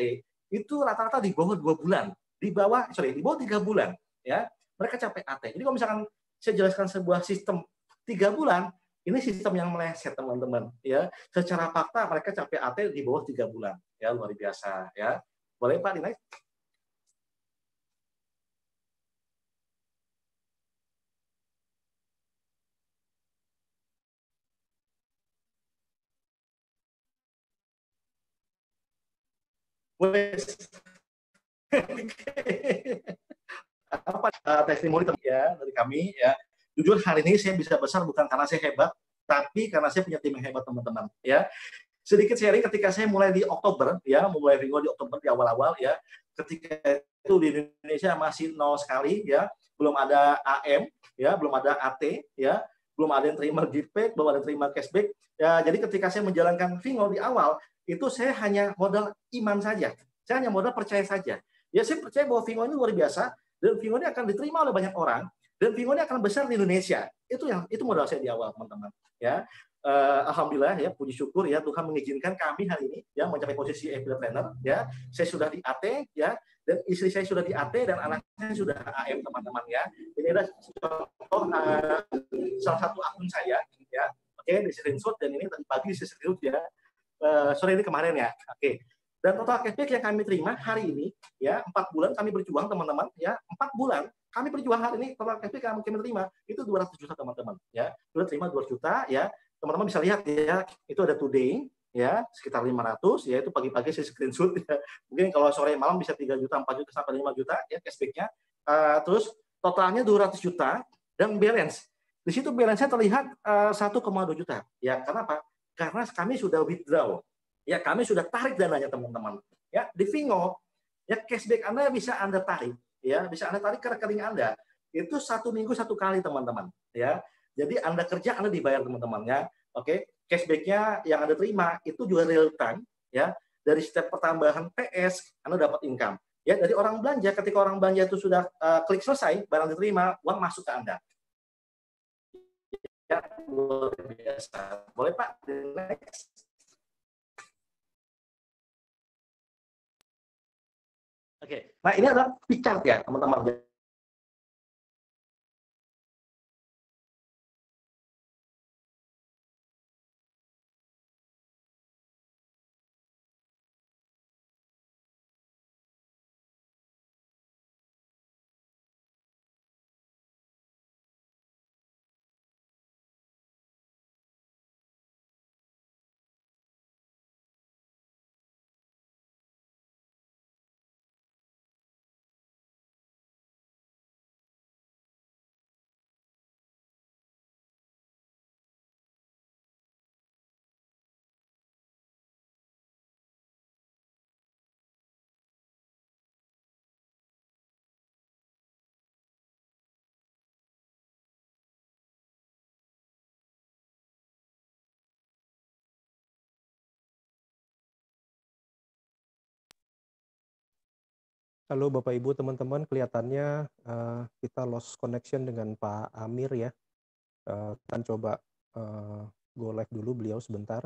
itu rata-rata di bawah 2 bulan, di bawah 3 bulan ya. Mereka capai AT. Jadi kalau misalkan saya jelaskan sebuah sistem 3 bulan, ini sistem yang meleset teman-teman ya. Secara fakta mereka capai AT di bawah 3 bulan. Ya luar biasa ya. Boleh Pak dinaik? Apa testimoni ya dari kami ya. Jujur hari ini saya bisa besar bukan karena saya hebat, tapi karena saya punya tim yang hebat teman-teman ya. Sedikit sharing ketika saya mulai di Oktober ya, mulai Ringo di Oktober di awal-awal ya. Ketika itu di Indonesia masih nol sekali ya, belum ada AM ya, belum ada AT ya, belum ada yang terima gift back, belum ada yang terima cashback ya. Jadi ketika saya menjalankan Vingo di awal itu saya hanya modal iman saja, saya hanya modal percaya saja ya. Saya percaya bahwa Vingo ini luar biasa dan Vingo ini akan diterima oleh banyak orang dan Vingo ini akan besar di Indonesia. Itu modal saya di awal teman-teman ya. Alhamdulillah ya, puji syukur ya Tuhan mengizinkan kami hari ini ya mencapai posisi affiliate trainer ya. Saya sudah di AT ya, dan istri saya sudah di AT dan anak saya sudah AM teman-teman ya. Ini adalah contoh salah satu akun saya ya. Oke, di screenshot dan ini tadi pagi di screenshot ya. Sore ini kemarin ya. Oke. Dan total cashback yang kami terima hari ini ya, 4 bulan kami berjuang teman-teman ya, 4 bulan kami berjuang hari ini, total cashback yang kami terima itu 200 juta teman-teman ya. Sudah terima 200 juta ya. Teman-teman bisa lihat ya, itu ada today ya, sekitar 500 ya, itu pagi-pagi saya screenshot ya. Mungkin kalau sore malam bisa 3 juta, 4 juta sampai 5 juta ya cashback-nya. Terus totalnya 200 juta dan balance. Di situ balance-nya terlihat 1,2 juta. Ya, karena apa? Karena kami sudah withdraw. Ya, kami sudah tarik dananya teman-teman. Ya, di Vingo ya cashback Anda bisa Anda tarik ya, bisa Anda tarik ke rekening Anda. Itu 1 minggu 1 kali teman-teman ya. Jadi Anda kerja, Anda dibayar teman-temannya. Oke, cashback-nya yang Anda terima itu juga real time ya. Dari setiap pertambahan PS Anda dapat income. Ya, dari orang belanja, ketika orang belanja itu sudah klik selesai, barang diterima, uang masuk ke Anda. Ya, luar biasa. Boleh Pak, next. Oke, nah ini adalah pick-chart ya teman-teman. Halo Bapak Ibu teman-teman, kelihatannya kita lost connection dengan Pak Amir ya. Kita coba go live dulu beliau sebentar.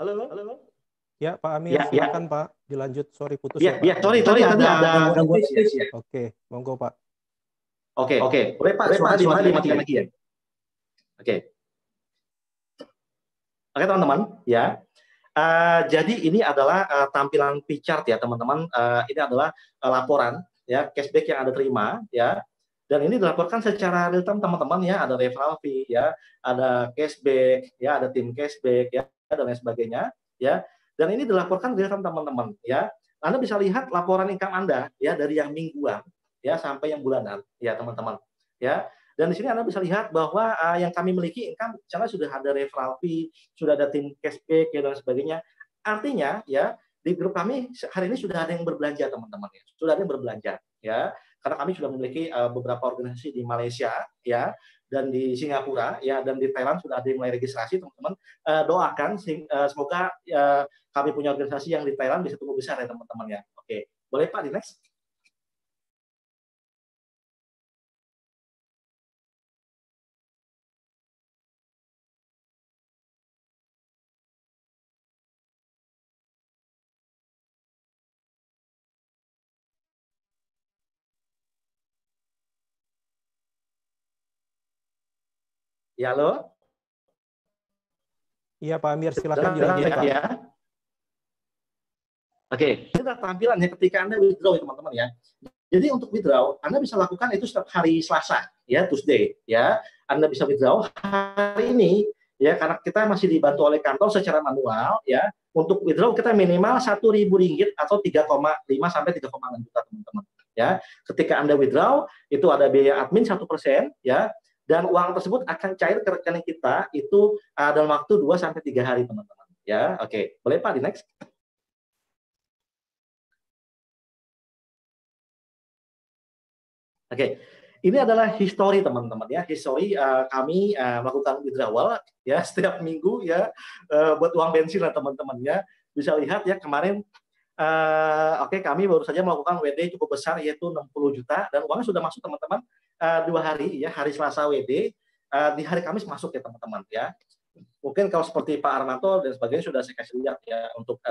Halo, halo. Ya Pak Amir, Ya, silakan Pak, dilanjut. Sorry putus ya, ya Pak. ya, sorry, tadi ada gangguan teknis ya. Oke, monggo Pak. Oke, boleh Pak, suara dimatikan lagi ya. Oke, teman-teman, ya. Jadi ini adalah tampilan P-chart ya teman-teman. Ini adalah laporan ya cashback yang Anda terima ya. Dan ini dilaporkan secara real time teman-teman ya. Ada referral fee ya, ada cashback ya, ada tim cashback ya dan lain sebagainya ya. Dan ini dilaporkan real time teman-teman ya. Anda bisa lihat laporan income Anda ya dari yang mingguan ya sampai yang bulanan ya teman-teman ya. Dan di sini Anda bisa lihat bahwa yang kami miliki income misalnya sudah ada referral fee, sudah ada tim cashback ya dan sebagainya. Artinya ya di grup kami hari ini sudah ada yang berbelanja teman-teman ya. Sudah ada yang berbelanja ya. Karena kami sudah memiliki beberapa organisasi di Malaysia ya dan di Singapura ya dan di Thailand sudah ada yang mulai registrasi teman-teman. Doakan semoga kami punya organisasi yang di Thailand bisa tumbuh besar ya teman-teman ya. Oke, boleh Pak di next. Ya, halo. Iya Pak Amir, silakan dilanjut Pak. Ya. Oke, ini adalah tampilannya ketika Anda withdraw ya teman-teman ya. Jadi untuk withdraw, Anda bisa lakukan itu setiap hari Selasa, ya, Tuesday, ya. Anda bisa withdraw hari ini, ya, karena kita masih dibantu oleh kantor secara manual, ya. Untuk withdraw kita minimal Rp1.000 atau 3,5 sampai 3,6 juta teman-teman, ya. Ketika Anda withdraw, itu ada biaya admin 1%, ya. Dan uang tersebut akan cair ke rekening kita itu dalam waktu 2 sampai 3 hari teman-teman, ya. Oke, boleh Pak di next. Oke, ini adalah history teman-teman ya, history kami melakukan withdrawal ya setiap minggu ya buat uang bensin lah teman-teman ya. Bisa lihat ya kemarin oke, kami baru saja melakukan WD cukup besar yaitu 60 juta dan uangnya sudah masuk teman-teman 2 hari ya, hari Selasa WD, di hari Kamis masuk ya teman-teman ya. Mungkin kalau seperti Pak Armanto dan sebagainya sudah saya kasih lihat ya untuk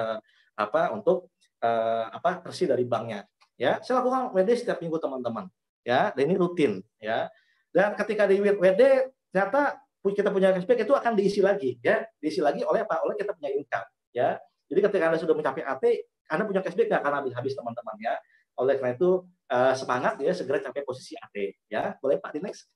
bersih dari banknya ya. Saya lakukan WD setiap minggu teman-teman ya, dan ini rutin ya. Dan ketika di WD ternyata kita punya cashback itu akan diisi lagi ya, diisi lagi oleh apa? Oleh kita punya income ya. Jadi ketika Anda sudah mencapai AT, Anda punya cashback nggak akan habis-habis teman-teman ya. Oleh karena itu semangat ya segera capai posisi AT ya. Boleh Pak di next.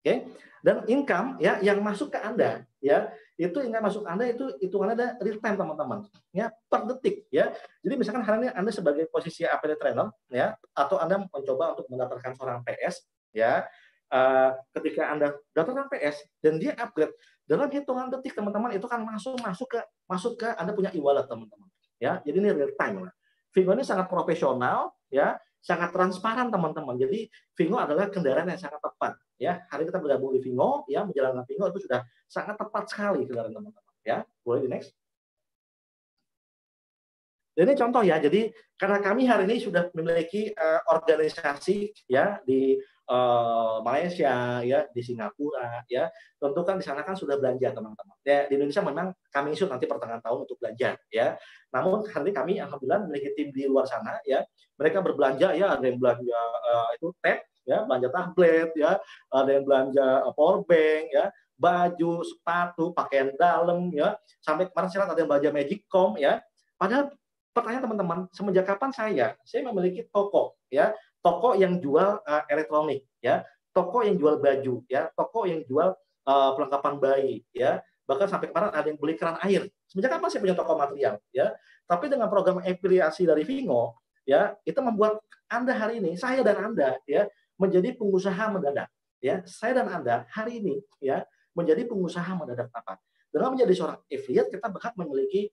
Oke. Dan income ya yang masuk ke Anda ya, itu income masuk Anda itu hitungannya ada real time teman-teman ya, per detik ya. Jadi misalkan hari ini Anda sebagai posisi APD trainer ya, atau Anda mencoba untuk mendaftarkan seorang PS ya, ketika Anda daftarkan PS dan dia upgrade dalam hitungan detik teman-teman itu kan masuk ke Anda punya e-wallet teman-teman ya. Jadi ini real time lah. Vingo ini sangat profesional ya, sangat transparan teman-teman. Jadi Vingo adalah kendaraan yang sangat tepat ya. Hari kita bergabung di Vingo ya, menjalankan Vingo itu sudah sangat tepat sekali kendaraan teman-teman ya. Boleh di next. Dan ini contoh ya. Jadi karena kami hari ini sudah memiliki organisasi ya di Malaysia ya, di Singapura ya. Tentu kan di sana kan sudah belanja teman-teman. Ya, di Indonesia memang kami isu nanti pertengahan tahun untuk belanja ya. Namun hari ini kami alhamdulillah memiliki tim di luar sana ya. Mereka berbelanja ya, ada yang belanja itu tab ya, belanja tablet ya, ada yang belanja power bank ya, baju, sepatu, pakaian dalam ya. Sampai kemarin saya ada yang belanja Magicom ya. Padahal pertanyaan teman-teman, semenjak kapan saya memiliki toko ya, toko yang jual elektronik ya, toko yang jual baju ya, toko yang jual perlengkapan bayi ya, bahkan sampai kemarin ada yang beli keran air. Semenjak kapan saya punya toko material ya? Tapi dengan program afiliasi dari Vingo, ya, itu membuat Anda hari ini, saya dan Anda, ya, menjadi pengusaha mendadak. Ya, saya dan Anda hari ini, ya, menjadi pengusaha mendadak apa? Dengan menjadi seorang affiliate, kita berhak memiliki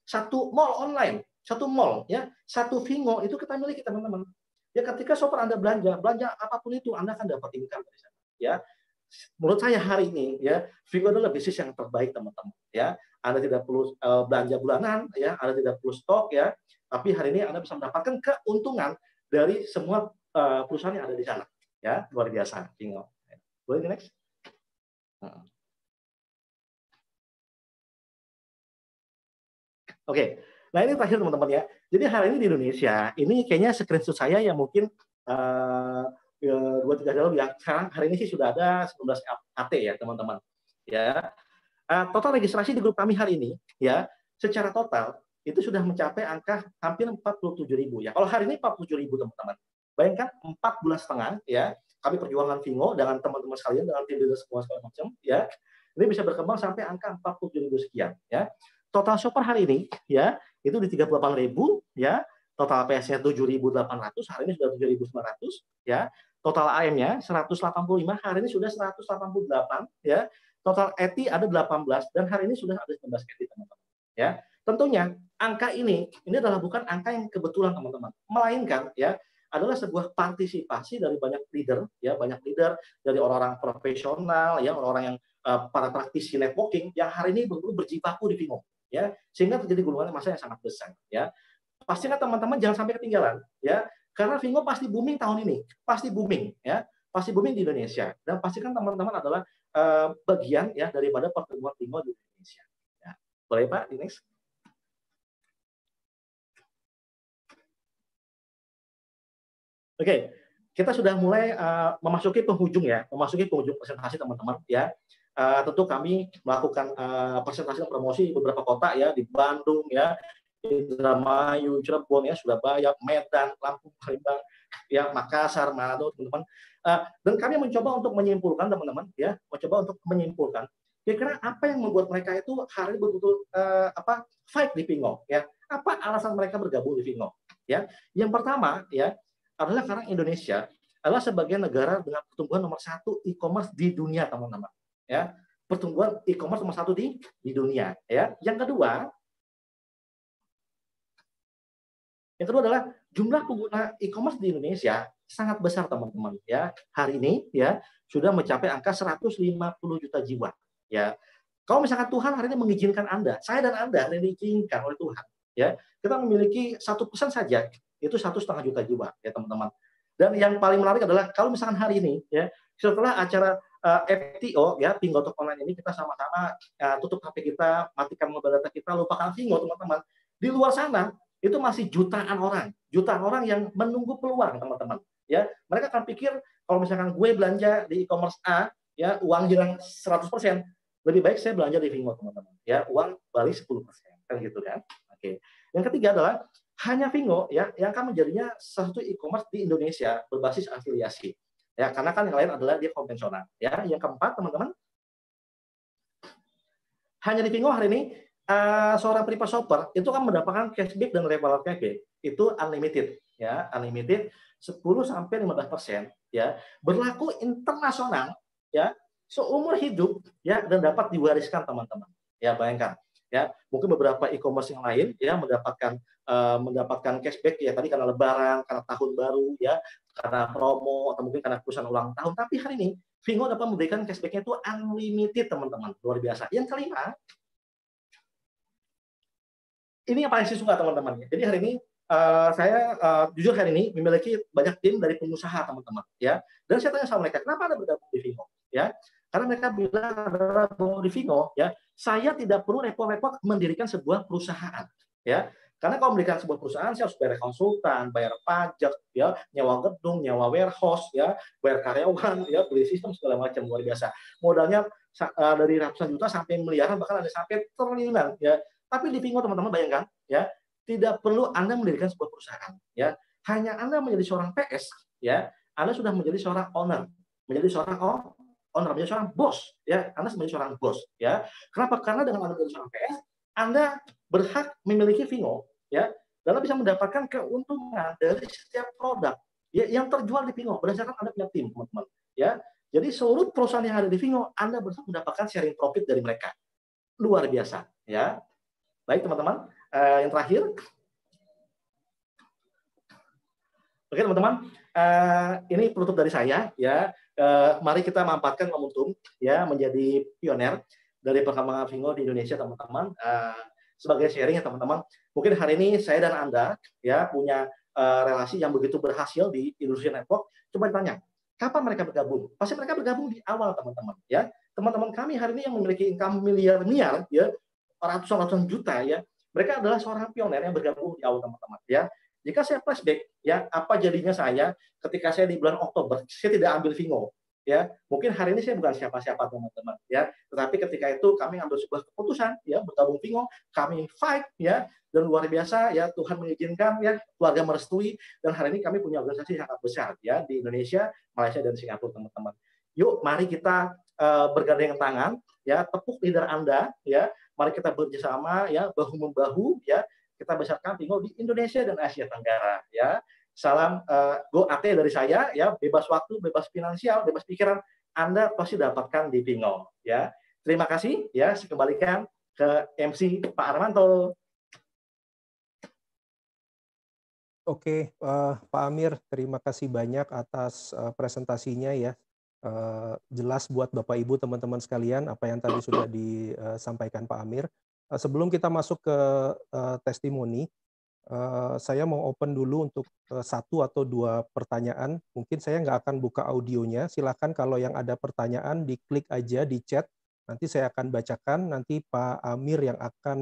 satu mall online, satu mall, ya, satu Vingo itu kita miliki teman-teman. Ya, ketika shopper Anda belanja apapun itu, Anda akan dapat income dari sana. Ya, menurut saya hari ini, ya, Vingo adalah bisnis yang terbaik teman-teman. Ya, Anda tidak perlu belanja bulanan, ya, Anda tidak perlu stok, ya, tapi hari ini Anda bisa mendapatkan keuntungan dari semua perusahaan yang ada di sana. Ya, luar biasa, Vingo. Boleh di next? Oke, nah ini terakhir teman-teman ya. Jadi hari ini di Indonesia, ini kayaknya screenshot saya yang mungkin 2-3 hari lalu ya. Sekarang hari ini sih sudah ada 19 AT ya teman-teman. Ya, total registrasi di grup kami hari ini ya, secara total itu sudah mencapai angka hampir 47.000 ya. Kalau hari ini 47.000 teman-teman. Bayangkan 4 bulan setengah ya, kami perjuangan Vingo dengan teman-teman sekalian, dengan tim leader semua segala macam ya. Ini bisa berkembang sampai angka 47.000 sekian ya. Total shopper hari ini ya itu di 38.000 ya, total PS-nya 7.800, hari ini sudah 7.900 ya. Total AM-nya 185, hari ini sudah 188 ya. Total ETI ada 18 dan hari ini sudah ada 19 ETI teman-teman. Ya, tentunya angka ini adalah bukan angka yang kebetulan teman-teman, melainkan ya adalah sebuah partisipasi dari banyak leader ya, banyak leader dari orang-orang profesional ya, orang-orang yang para praktisi networking yang hari ini betul-betul berjibaku di Vingo ya, sehingga terjadi gulungan massa yang sangat besar ya. Pastinya teman-teman jangan sampai ketinggalan ya, karena Vingo pasti booming tahun ini, pasti booming ya, pasti booming di Indonesia, dan pastikan teman-teman adalah bagian ya daripada pertumbuhan Vingo di Indonesia ya. Boleh Pak, di next. Oke, kita sudah mulai memasuki penghujung presentasi teman-teman ya. Tentu kami melakukan presentasi dan promosi di beberapa kota ya, di Bandung ya, Indramayu, Cirebon ya, Surabaya, Medan, Lampung, Palembang, ya, Makassar, Manado, teman-teman. Dan kami mencoba untuk menyimpulkan teman-teman ya, kira-kira apa yang membuat mereka itu hari betul-betul fight di Vingo ya. Apa alasan mereka bergabung di Vingo ya? Yang pertama ya adalah karena Indonesia adalah sebagai negara dengan pertumbuhan nomor 1 e-commerce di dunia teman-teman. Ya, pertumbuhan e-commerce nomor 1 di dunia ya. Yang kedua adalah jumlah pengguna e-commerce di Indonesia sangat besar teman-teman ya. Hari ini ya sudah mencapai angka 150 juta jiwa ya. Kalau misalkan Tuhan hari ini mengizinkan Anda, saya dan Anda hari ini diizinkan oleh Tuhan ya, kita memiliki 1% saja itu 1,5 juta jiwa ya teman-teman. Dan yang paling menarik adalah kalau misalkan hari ini ya setelah acara FTO ya, Vingo Talk Online ini, kita sama-sama tutup HP kita, matikan mobile data kita, lupakan Vingo teman-teman. Di luar sana itu masih jutaan orang yang menunggu peluang teman-teman. Ya, mereka akan pikir kalau misalkan gue belanja di e-commerce A, ya uang hilang 100%, lebih baik saya belanja di Vingo teman-teman. Ya, uang balik 10%, kan gitu kan. Oke. Yang ketiga adalah hanya Vingo ya yang akan menjadinya satu e-commerce di Indonesia berbasis afiliasi. Ya, karena kan yang lain adalah dia konvensional. Ya, yang keempat teman-teman, hanya di Vingo hari ini seorang private shopper itu kan mendapatkan cashback dan referral cashback itu unlimited ya, unlimited 10-15% ya, berlaku internasional ya, seumur hidup ya, dan dapat diwariskan teman-teman. Ya, bayangkan ya, mungkin beberapa e-commerce yang lain ya mendapatkan cashback ya tadi karena lebaran, karena tahun baru ya, karena promo atau mungkin karena perusahaan ulang tahun, tapi hari ini Vingo dapat memberikan cashback-nya itu unlimited teman-teman, luar biasa. Yang kelima, ini yang paling saya suka teman-teman. Jadi hari ini saya jujur hari ini memiliki banyak tim dari pengusaha teman-teman ya, dan saya tanya sama mereka, kenapa Anda bergabung di Vingo ya? Karena mereka bilang bergabung di Vingo ya, saya tidak perlu repot-repot mendirikan sebuah perusahaan ya. Karena kalau mendirikan sebuah perusahaan, saya harus bayar konsultan, bayar pajak, ya, nyewa gedung, nyewa warehouse, ya, bayar karyawan, ya, beli sistem segala macam, luar biasa. Modalnya dari ratusan juta sampai miliaran, bahkan ada sampai triliunan, ya. Tapi di Vingo teman-teman bayangkan, ya, tidak perlu Anda mendirikan sebuah perusahaan, ya. Hanya Anda menjadi seorang PS, ya, Anda sudah menjadi seorang owner, menjadi seorang menjadi seorang bos, ya. Anda menjadi seorang bos, ya. Kenapa? Karena dengan Anda menjadi seorang PS, Anda berhak memiliki Vingo, ya, dan Anda bisa mendapatkan keuntungan dari setiap produk ya, yang terjual di Vingo berdasarkan Anda punya tim, teman-teman. Ya, jadi seluruh perusahaan yang ada di Vingo, Anda bisa mendapatkan sharing profit dari mereka. Luar biasa, ya. Baik, teman-teman. Yang terakhir, oke teman-teman, ini penutup dari saya ya. Mari kita manfaatkan momentum ya menjadi pioner dari perkembangan Vingo di Indonesia, teman-teman. Sebagai sharing ya teman-teman, mungkin hari ini saya dan Anda ya punya relasi yang begitu berhasil di industri network. Coba ditanya, kapan mereka bergabung? Pasti mereka bergabung di awal, teman-teman ya. Teman-teman kami hari ini yang memiliki income miliar-miliar ya, ratusan juta ya, mereka adalah seorang pioner yang bergabung di awal, teman-teman ya. Jika saya flashback ya, apa jadinya saya ketika saya di bulan Oktober saya tidak ambil Vingo ya, mungkin hari ini saya bukan siapa-siapa, teman-teman ya, tetapi ketika itu kami ambil sebuah keputusan ya bergabung Vingo, kami fight ya, dan luar biasa ya, Tuhan mengizinkan ya, keluarga merestui, dan hari ini kami punya organisasi sangat besar ya di Indonesia, Malaysia, dan Singapura, teman-teman. Yuk mari kita bergandeng tangan ya, tepuk leader Anda ya, mari kita bekerjasama ya, bahu membahu ya, kita besarkan Vingo di Indonesia dan Asia Tenggara ya. Salam Go AT dari saya ya, bebas waktu, bebas finansial, bebas pikiran, Anda pasti dapatkan di Vingo ya. Terima kasih ya, saya kembalikan ke MC Pak Armanto. Oke, Pak Amir, terima kasih banyak atas presentasinya ya. Jelas buat Bapak Ibu teman-teman sekalian apa yang tadi sudah disampaikan Pak Amir. Sebelum kita masuk ke testimoni, saya mau open dulu untuk satu atau dua pertanyaan. Mungkin saya nggak akan buka audionya. Silakan kalau yang ada pertanyaan diklik aja di chat. Nanti saya akan bacakan. Nanti Pak Amir yang akan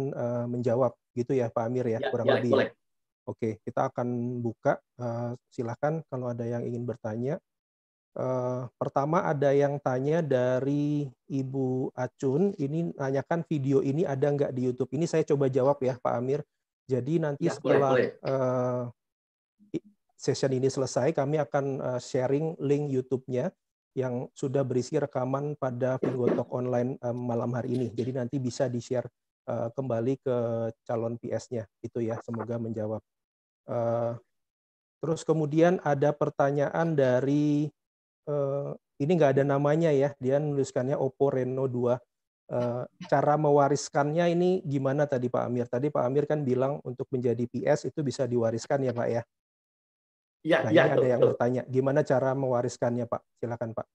menjawab. Gitu ya Pak Amir ya, kurang lebih boleh. ya. Oke, kita akan buka. Silakan kalau ada yang ingin bertanya. Pertama ada yang tanya dari Ibu Acun, ini nanyakan video ini ada nggak di YouTube. Ini saya coba jawab ya Pak Amir. Jadi nanti setelah session ini selesai, kami akan sharing link YouTube-nya yang sudah berisi rekaman pada Vingo Talk Online malam hari ini. Jadi nanti bisa di-share kembali ke calon PS-nya. Itu ya, semoga menjawab. Terus kemudian ada pertanyaan dari ini nggak ada namanya ya, dia menuliskannya Oppo Reno 2. Cara mewariskannya ini gimana tadi Pak Amir? Tadi Pak Amir kan bilang untuk menjadi PS itu bisa diwariskan ya Pak ya? Iya, nah ini ada yang bertanya, gimana cara mewariskannya Pak? Silakan Pak.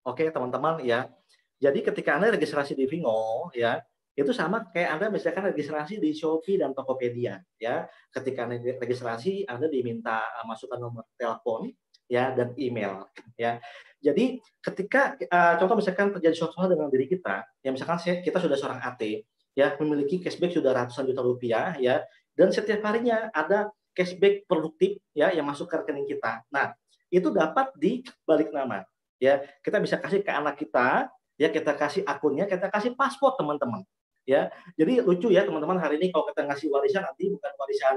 Oke teman-teman ya, jadi ketika Anda registrasi di Vingo ya, itu sama kayak Anda misalkan registrasi di Shopee dan Tokopedia ya. Ketika Anda registrasi, Anda diminta masukkan nomor telepon ya dan email ya. Jadi ketika contoh misalkan terjadi suatu hal dengan diri kita, ya misalkan kita sudah seorang AT ya, memiliki cashback sudah ratusan juta rupiah ya, dan setiap harinya ada cashback produktif ya yang masuk ke rekening kita. Nah, itu dapat dibalik nama ya. Kita bisa kasih ke anak kita ya, kita kasih akunnya, kita kasih password teman-teman ya. Jadi lucu ya teman-teman, hari ini kalau kita ngasih warisan nanti bukan warisan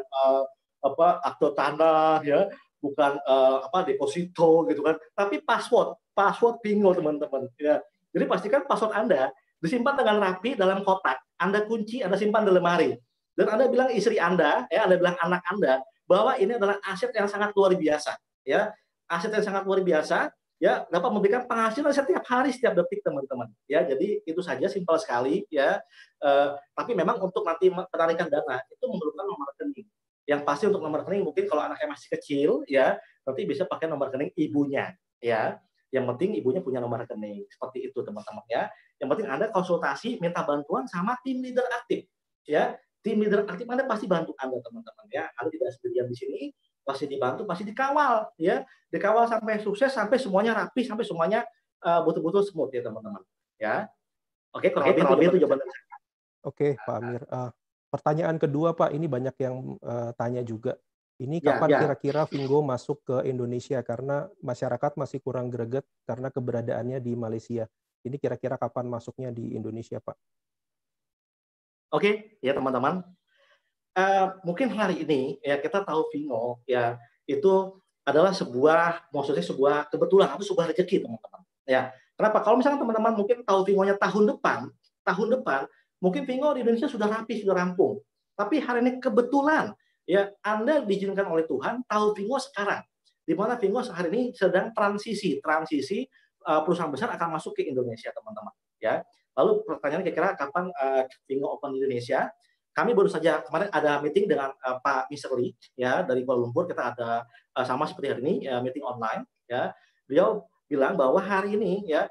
akte tanah ya, bukan deposito gitu kan, tapi password Vingo teman-teman ya. Jadi pastikan password Anda disimpan dengan rapi dalam kotak, Anda kunci, Anda simpan di lemari, dan Anda bilang istri Anda ya, Anda bilang anak Anda bahwa ini adalah aset yang sangat luar biasa ya, aset yang sangat luar biasa ya, dapat memberikan penghasilan setiap hari, setiap detik teman-teman ya. Jadi itu saja, simpel sekali ya. Tapi memang untuk nanti penarikan dana itu memerlukan nomor rekening. Yang pasti untuk nomor rekening mungkin kalau anaknya masih kecil ya, nanti bisa pakai nomor rekening ibunya ya. Yang penting ibunya punya nomor rekening, seperti itu teman-teman ya. Yang penting Anda konsultasi, minta bantuan sama tim leader aktif ya. Tim leader aktif Anda pasti bantu Anda teman-teman ya. Anda tidak sendirian di sini, pasti dibantu, pasti dikawal ya, dikawal sampai sukses, sampai semuanya rapi, sampai semuanya betul-betul smooth ya teman-teman ya. Oke, kurang lebih itu jawaban saya. Oke Pak Amir. Pertanyaan kedua Pak, ini banyak yang tanya juga. Ini kapan kira-kira Vingo masuk ke Indonesia, karena masyarakat masih kurang greget karena keberadaannya di Malaysia. Ini kira-kira kapan masuknya di Indonesia Pak? Oke ya teman-teman. Mungkin hari ini ya kita tahu Vingo ya itu adalah maksudnya sebuah kebetulan atau sebuah rezeki teman-teman ya. Kenapa? Kalau misalnya teman-teman mungkin tahu Vingo-nya tahun depan mungkin Vingo di Indonesia sudah rapi, sudah rampung. Tapi hari ini kebetulan ya Anda diizinkan oleh Tuhan tahu Vingo sekarang, di mana Vingo hari ini sedang transisi perusahaan besar akan masuk ke Indonesia, teman-teman. Ya, lalu pertanyaannya kira-kira kapan Vingo open di Indonesia? Kami baru saja kemarin ada meeting dengan Pak Mr. Lee, ya dari Kuala Lumpur. Kita ada sama seperti hari ini meeting online. Ya, beliau bilang bahwa hari ini ya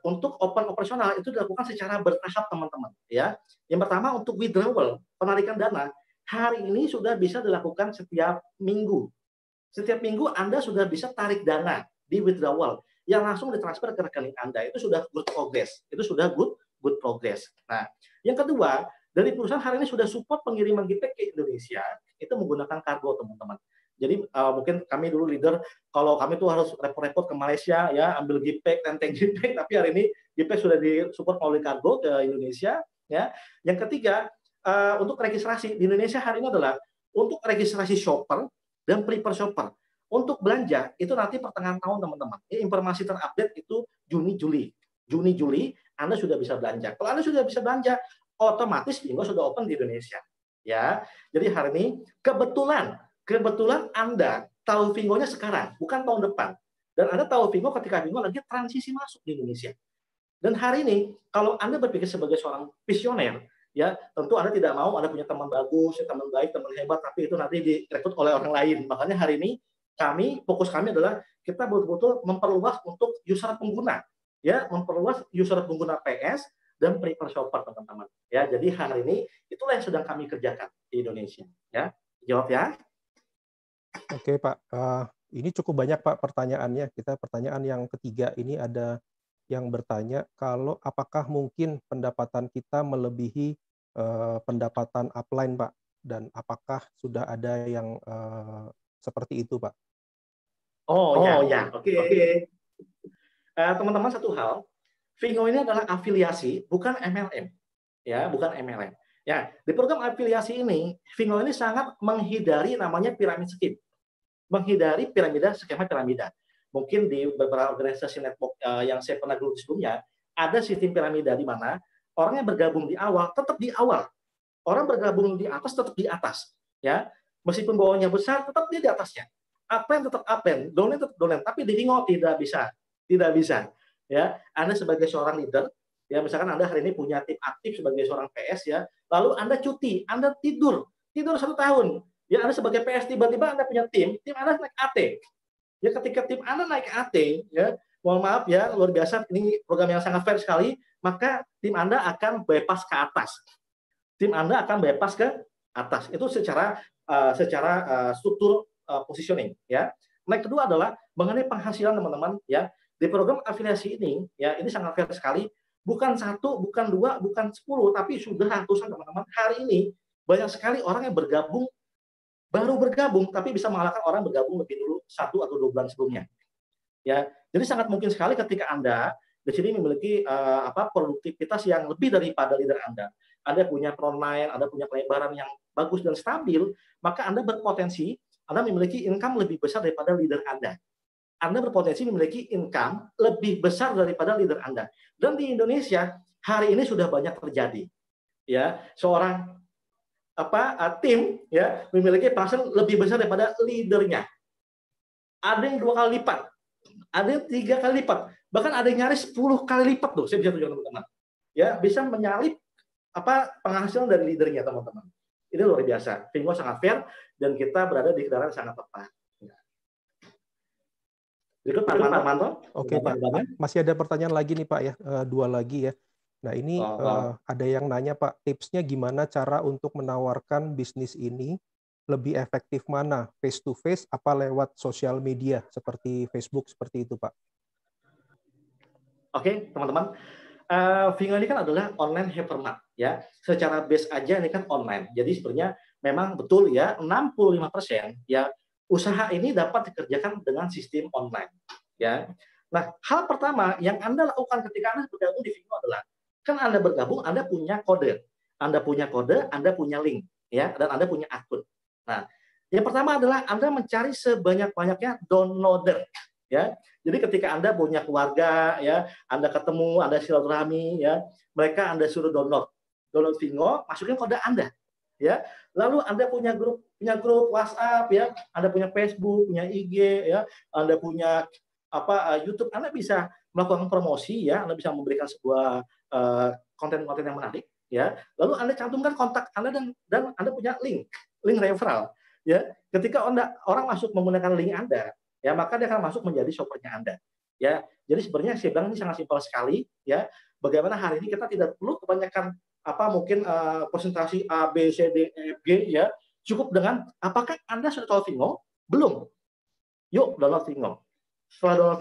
untuk open operasional itu dilakukan secara bertahap, teman-teman. Ya, yang pertama untuk withdrawal, penarikan dana, hari ini sudah bisa dilakukan setiap minggu. Setiap minggu Anda sudah bisa tarik dana di withdrawal yang langsung ditransfer ke rekening Anda. Itu sudah good progress. Itu sudah good progress. Nah, yang kedua, dari perusahaan hari ini sudah support pengiriman GPay ke Indonesia, itu menggunakan kargo, teman-teman. Jadi mungkin kami dulu leader, kalau kami tuh harus repot-repot ke Malaysia, ya ambil GPay, tenteng GPay, tapi hari ini GPay sudah disupport melalui kargo ke Indonesia. Ya. Yang ketiga, untuk registrasi di Indonesia hari ini adalah untuk registrasi shopper dan prepare shopper. Untuk belanja itu nanti pertengahan tahun, teman-teman. Ini informasi terupdate itu Juni-Juli Anda sudah bisa belanja. Kalau Anda sudah bisa belanja, otomatis Vingo sudah open di Indonesia. Ya, jadi hari ini kebetulan Anda tahu Vingo-nya sekarang, bukan tahun depan. Dan Anda tahu Vingo ketika Vingo lagi transisi masuk di Indonesia. Dan hari ini, kalau Anda berpikir sebagai seorang visioner, ya tentu Anda tidak mau Anda punya teman bagus, teman baik, teman hebat, tapi itu nanti direkrut oleh orang lain. Makanya hari ini fokus kami adalah kita betul-betul memperluas untuk user pengguna, ya memperluas user pengguna PS dan prepare shopper, teman-teman. Ya, jadi hari ini itulah yang sedang kami kerjakan di Indonesia. Ya, jawab ya. Oke Pak, ini cukup banyak Pak pertanyaannya. Kita pertanyaan yang ketiga ini ada yang bertanya kalau apakah mungkin pendapatan kita melebihi pendapatan upline Pak, dan apakah sudah ada yang seperti itu Pak? Oh ya, oke. Teman-teman, satu hal, Vingo ini adalah afiliasi, bukan MLM. Ya, bukan MLM. Ya, di program afiliasi ini, Vingo ini sangat menghindari namanya piramid scheme. Menghindari skema piramida. Mungkin di beberapa organisasi network yang saya pernah geluti sebelumnya, ada sistem piramida di mana orang yang bergabung di awal tetap di awal. Orang bergabung di atas tetap di atas. Ya, meskipun bawahnya besar, tetap dia di atasnya. Upline tetap upline, downline tetap downline. Tapi di Vingo tidak bisa. Tidak bisa. Ya, Anda sebagai seorang leader, ya misalkan Anda hari ini punya tim aktif sebagai seorang PS, ya, lalu Anda cuti, Anda tidur 1 tahun, ya Anda sebagai PS tiba-tiba Anda punya tim Anda naik AT, ya ketika tim Anda naik AT, ya mohon maaf ya, luar biasa, ini program yang sangat fair sekali, maka tim Anda akan bypass ke atas, itu secara struktur positioning, ya. Nah, kedua adalah mengenai penghasilan, teman-teman, ya. Di program afiliasi ini, ya ini sangat fair sekali. Bukan 1, bukan 2, bukan 10, tapi sudah ratusan, teman-teman. Hari ini banyak sekali orang yang baru bergabung, tapi bisa mengalahkan orang bergabung lebih dulu 1 atau 2 bulan sebelumnya. Ya, jadi sangat mungkin sekali ketika Anda di sini memiliki produktivitas yang lebih daripada leader Anda. Anda punya frontline, Anda punya pelebaran yang bagus dan stabil, maka Anda berpotensi Anda memiliki income lebih besar daripada leader Anda. Anda berpotensi memiliki income lebih besar daripada leader Anda. Dan di Indonesia hari ini sudah banyak terjadi. Ya, seorang tim ya memiliki penghasilan lebih besar daripada leadernya. Ada yang 2 kali lipat, ada yang 3 kali lipat, bahkan ada yang nyaris 10 kali lipat tuh. Saya bisa tunjukkan, teman-teman. Ya, bisa menyalip penghasilan dari leadernya, teman-teman. Ini luar biasa. Vingo sangat fair dan kita berada di kendaraan sangat tepat. Berikut Pak Manto. Oke Pak, masih ada pertanyaan lagi nih Pak ya, 2 lagi ya. Nah ini ada yang nanya Pak, tipsnya gimana cara untuk menawarkan bisnis ini lebih efektif mana, face to face apa lewat sosial media seperti Facebook seperti itu Pak? Oke teman-teman, Vingo ini kan adalah online hypermart ya. Secara base aja ini kan online. Jadi sebenarnya memang betul ya 65% ya usaha ini dapat dikerjakan dengan sistem online, ya. Nah, hal pertama yang Anda lakukan ketika Anda bergabung di Vingo adalah, kan Anda bergabung, Anda punya kode, Anda punya link, ya, dan Anda punya akun. Nah, yang pertama adalah Anda mencari sebanyak-banyaknya downloader, ya. Jadi ketika Anda punya keluarga, ya, Anda ketemu, Anda silaturahmi, ya, mereka Anda suruh download Vingo, masukin kode Anda. ya. Lalu Anda punya grup WhatsApp, ya. Anda punya Facebook, punya IG, ya. Anda punya YouTube. Anda bisa melakukan promosi, ya. Anda bisa memberikan sebuah konten-konten yang menarik, ya. Lalu Anda cantumkan kontak Anda dan Anda punya link referral, ya. Ketika orang masuk menggunakan link Anda, ya, maka dia akan masuk menjadi shopper-nya Anda, ya. Jadi sebenarnya saya bilang ini sangat simpel sekali, ya. Bagaimana hari ini kita tidak perlu kebanyakan mungkin presentasi A, B, C, D, E, F, G, ya. Cukup dengan apakah Anda sudah tahu Vingo? Belum. Yuk download Vingo. Setelah download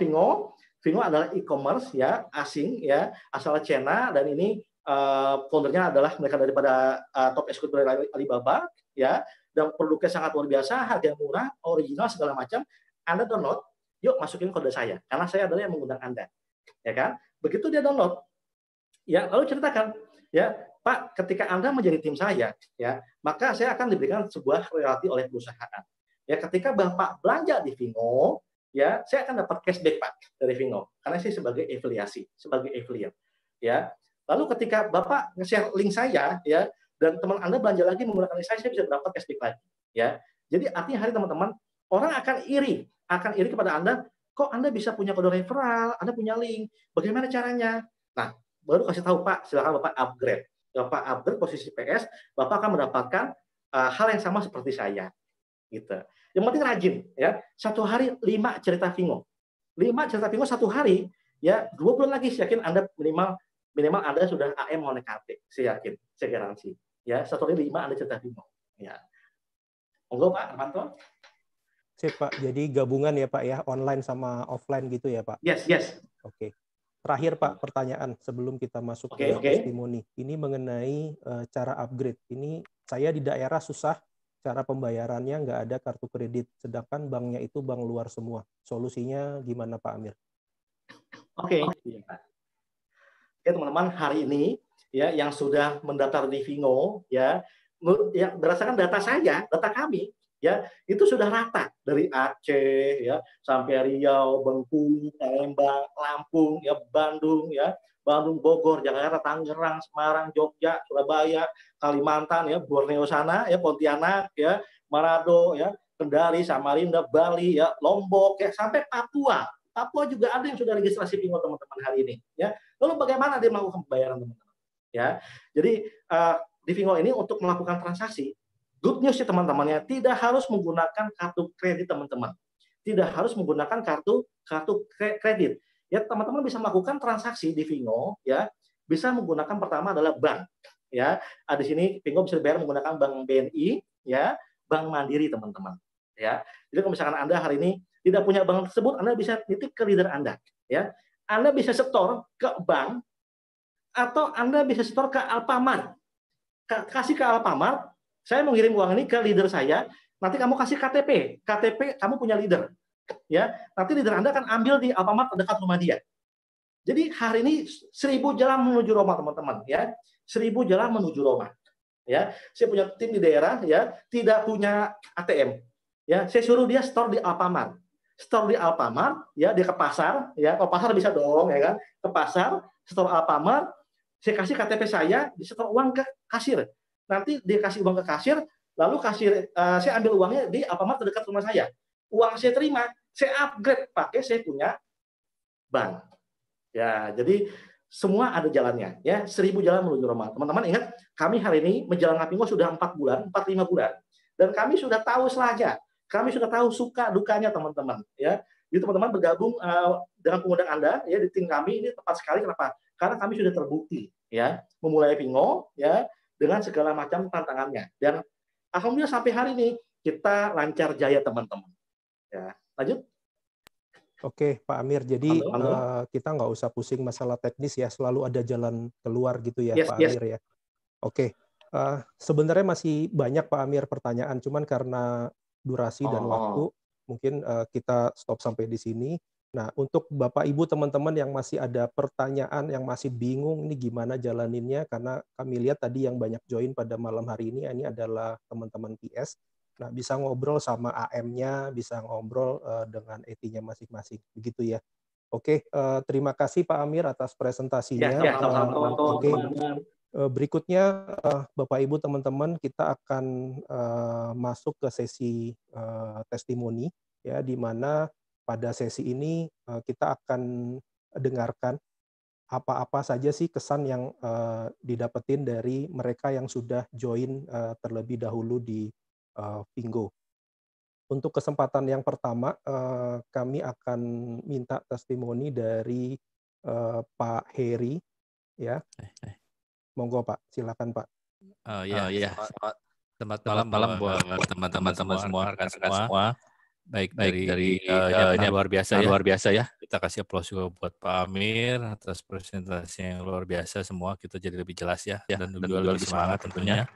Vingo adalah e-commerce, ya, asing, ya, asal China, dan ini foundernya adalah mereka daripada top eksekutif dari Alibaba, ya, dan produknya sangat luar biasa, harga murah, original, segala macam. Anda download, yuk masukin kode saya, karena saya adalah yang mengundang Anda, ya kan? Begitu dia download, ya, lalu ceritakan, ya, Pak, ketika Anda menjadi tim saya, ya, maka saya akan diberikan sebuah royalti oleh perusahaan. Ya, ketika Bapak belanja di Vingo, ya, saya akan dapat cashback, Pak, dari Vingo, karena saya sebagai afiliasi, sebagai affiliate, ya. Lalu ketika Bapak nge-share link saya, ya, dan teman Anda belanja lagi menggunakan link saya bisa dapat cashback lagi, ya. Jadi artinya hari teman-teman, orang akan iri kepada Anda, kok Anda bisa punya kode referral, Anda punya link, bagaimana caranya? Nah, baru kasih tahu, Pak, silakan Bapak upgrade. Bapak upgrade posisi PS, Bapak akan mendapatkan hal yang sama seperti saya, gitu. Yang penting rajin, ya. Satu hari 5 cerita Vingo, 5 cerita Vingo satu hari, ya. 2 bulan lagi, saya yakin Anda minimal Anda sudah AM mau KT, saya yakin, saya garansi, ya. Satu hari 5 Anda cerita Vingo, ya. Monggo Pak Armanto. Sip, Pak. Jadi gabungan ya Pak ya, online sama offline gitu ya Pak? Yes. Oke. Terakhir Pak, pertanyaan sebelum kita masuk ke testimoni. Ini mengenai cara upgrade. Ini saya di daerah susah, cara pembayarannya nggak ada kartu kredit, sedangkan banknya itu bank luar semua. Solusinya gimana Pak Amir? Oke, teman-teman, hari ini, ya, yang sudah mendaftar di Vingo, ya, yang berdasarkan data saya, data kami, ya, itu sudah rata dari Aceh, ya, sampai Riau, Bengkulu, Palembang, Lampung, ya, Bandung, Bogor, Jakarta, Tangerang, Semarang, Jogja, Surabaya, Kalimantan, ya, Borneo sana, ya, Pontianak, ya, Manado, ya, Kendari, Samarinda, Bali, ya, Lombok, ya, sampai Papua. Papua juga ada yang sudah registrasi Vingo teman-teman hari ini, ya. Lalu bagaimana dia melakukan pembayaran teman-teman, ya. Jadi di Vingo ini untuk melakukan transaksi, good news sih teman-temannya, tidak harus menggunakan kartu kredit teman-teman, tidak harus menggunakan kartu kredit, ya. Teman-teman bisa melakukan transaksi di Vingo, ya, bisa menggunakan pertama adalah bank, ya. Di sini Vingo bisa dibayar menggunakan bank BNI, ya, bank Mandiri teman-teman, ya. Jadi kalau misalkan Anda hari ini tidak punya bank tersebut, Anda bisa titip ke leader Anda, ya. Anda bisa setor ke bank atau Anda bisa setor ke Alfamart. Kasih ke Alfamart, saya mau ngirim uang ini ke leader saya, nanti kamu kasih KTP kamu punya leader, ya. Nanti leader Anda akan ambil di Alfamart dekat rumah dia. Jadi hari ini 1000 jalan menuju Roma teman-teman, ya. 1000 jalan menuju Roma, ya. Saya punya tim di daerah, ya, tidak punya ATM, ya. Saya suruh dia store di Alfamart. Store di Alfamart, ya, dia ke pasar, ya, ke pasar bisa dong, ya kan, ke pasar, store Alfamart, saya kasih KTP saya, disetor uang ke kasir, nanti dia kasih uang ke kasir, lalu kasir, saya ambil uangnya di Alfamart terdekat rumah saya, uang saya terima, saya upgrade pakai saya punya bank, ya. Jadi semua ada jalannya, ya. 1000 jalan menuju Roma. Teman-teman ingat, kami hari ini menjalankan Vingo sudah 4 bulan, 4-5 bulan, dan kami sudah tahu selahnya. Kami sudah tahu suka dukanya teman-teman, ya. Jadi teman-teman bergabung dengan pengundang Anda, ya, di tim kami ini tepat sekali. Kenapa? Karena kami sudah terbukti, ya, memulai Vingo, ya, dengan segala macam tantangannya. Dan alhamdulillah sampai hari ini kita lancar jaya teman-teman. Ya, lanjut. Oke, Pak Amir. Jadi kita nggak usah pusing masalah teknis ya, selalu ada jalan keluar gitu ya, Pak Amir ya. Oke. Sebenarnya masih banyak Pak Amir pertanyaan, cuman karena durasi dan waktu, mungkin kita stop sampai di sini. Nah, untuk Bapak Ibu teman-teman yang masih ada pertanyaan, yang masih bingung ini gimana jalaninnya, karena kami lihat tadi yang banyak join pada malam hari ini adalah teman-teman PS. Nah, bisa ngobrol sama AM-nya, bisa ngobrol dengan ET-nya masing-masing, begitu ya. Oke, terima kasih Pak Amir atas presentasinya. Ya, sama-sama. Oke. Berikutnya, Bapak Ibu teman-teman, kita akan masuk ke sesi testimoni, ya, di mana pada sesi ini kita akan dengarkan apa-apa saja sih kesan yang didapetin dari mereka yang sudah join terlebih dahulu di Vingo. Untuk kesempatan yang pertama, kami akan minta testimoni dari Pak Heri, ya. Monggo Pak, silakan Pak. Ya, selamat malam buat teman-teman semua, rekan semua. Baik dari yang luar biasa ya. Kita kasih aplaus juga buat Pak Amir atas presentasi yang luar biasa semua. Kita jadi lebih jelas ya, dan juga lebih semangat tentunya.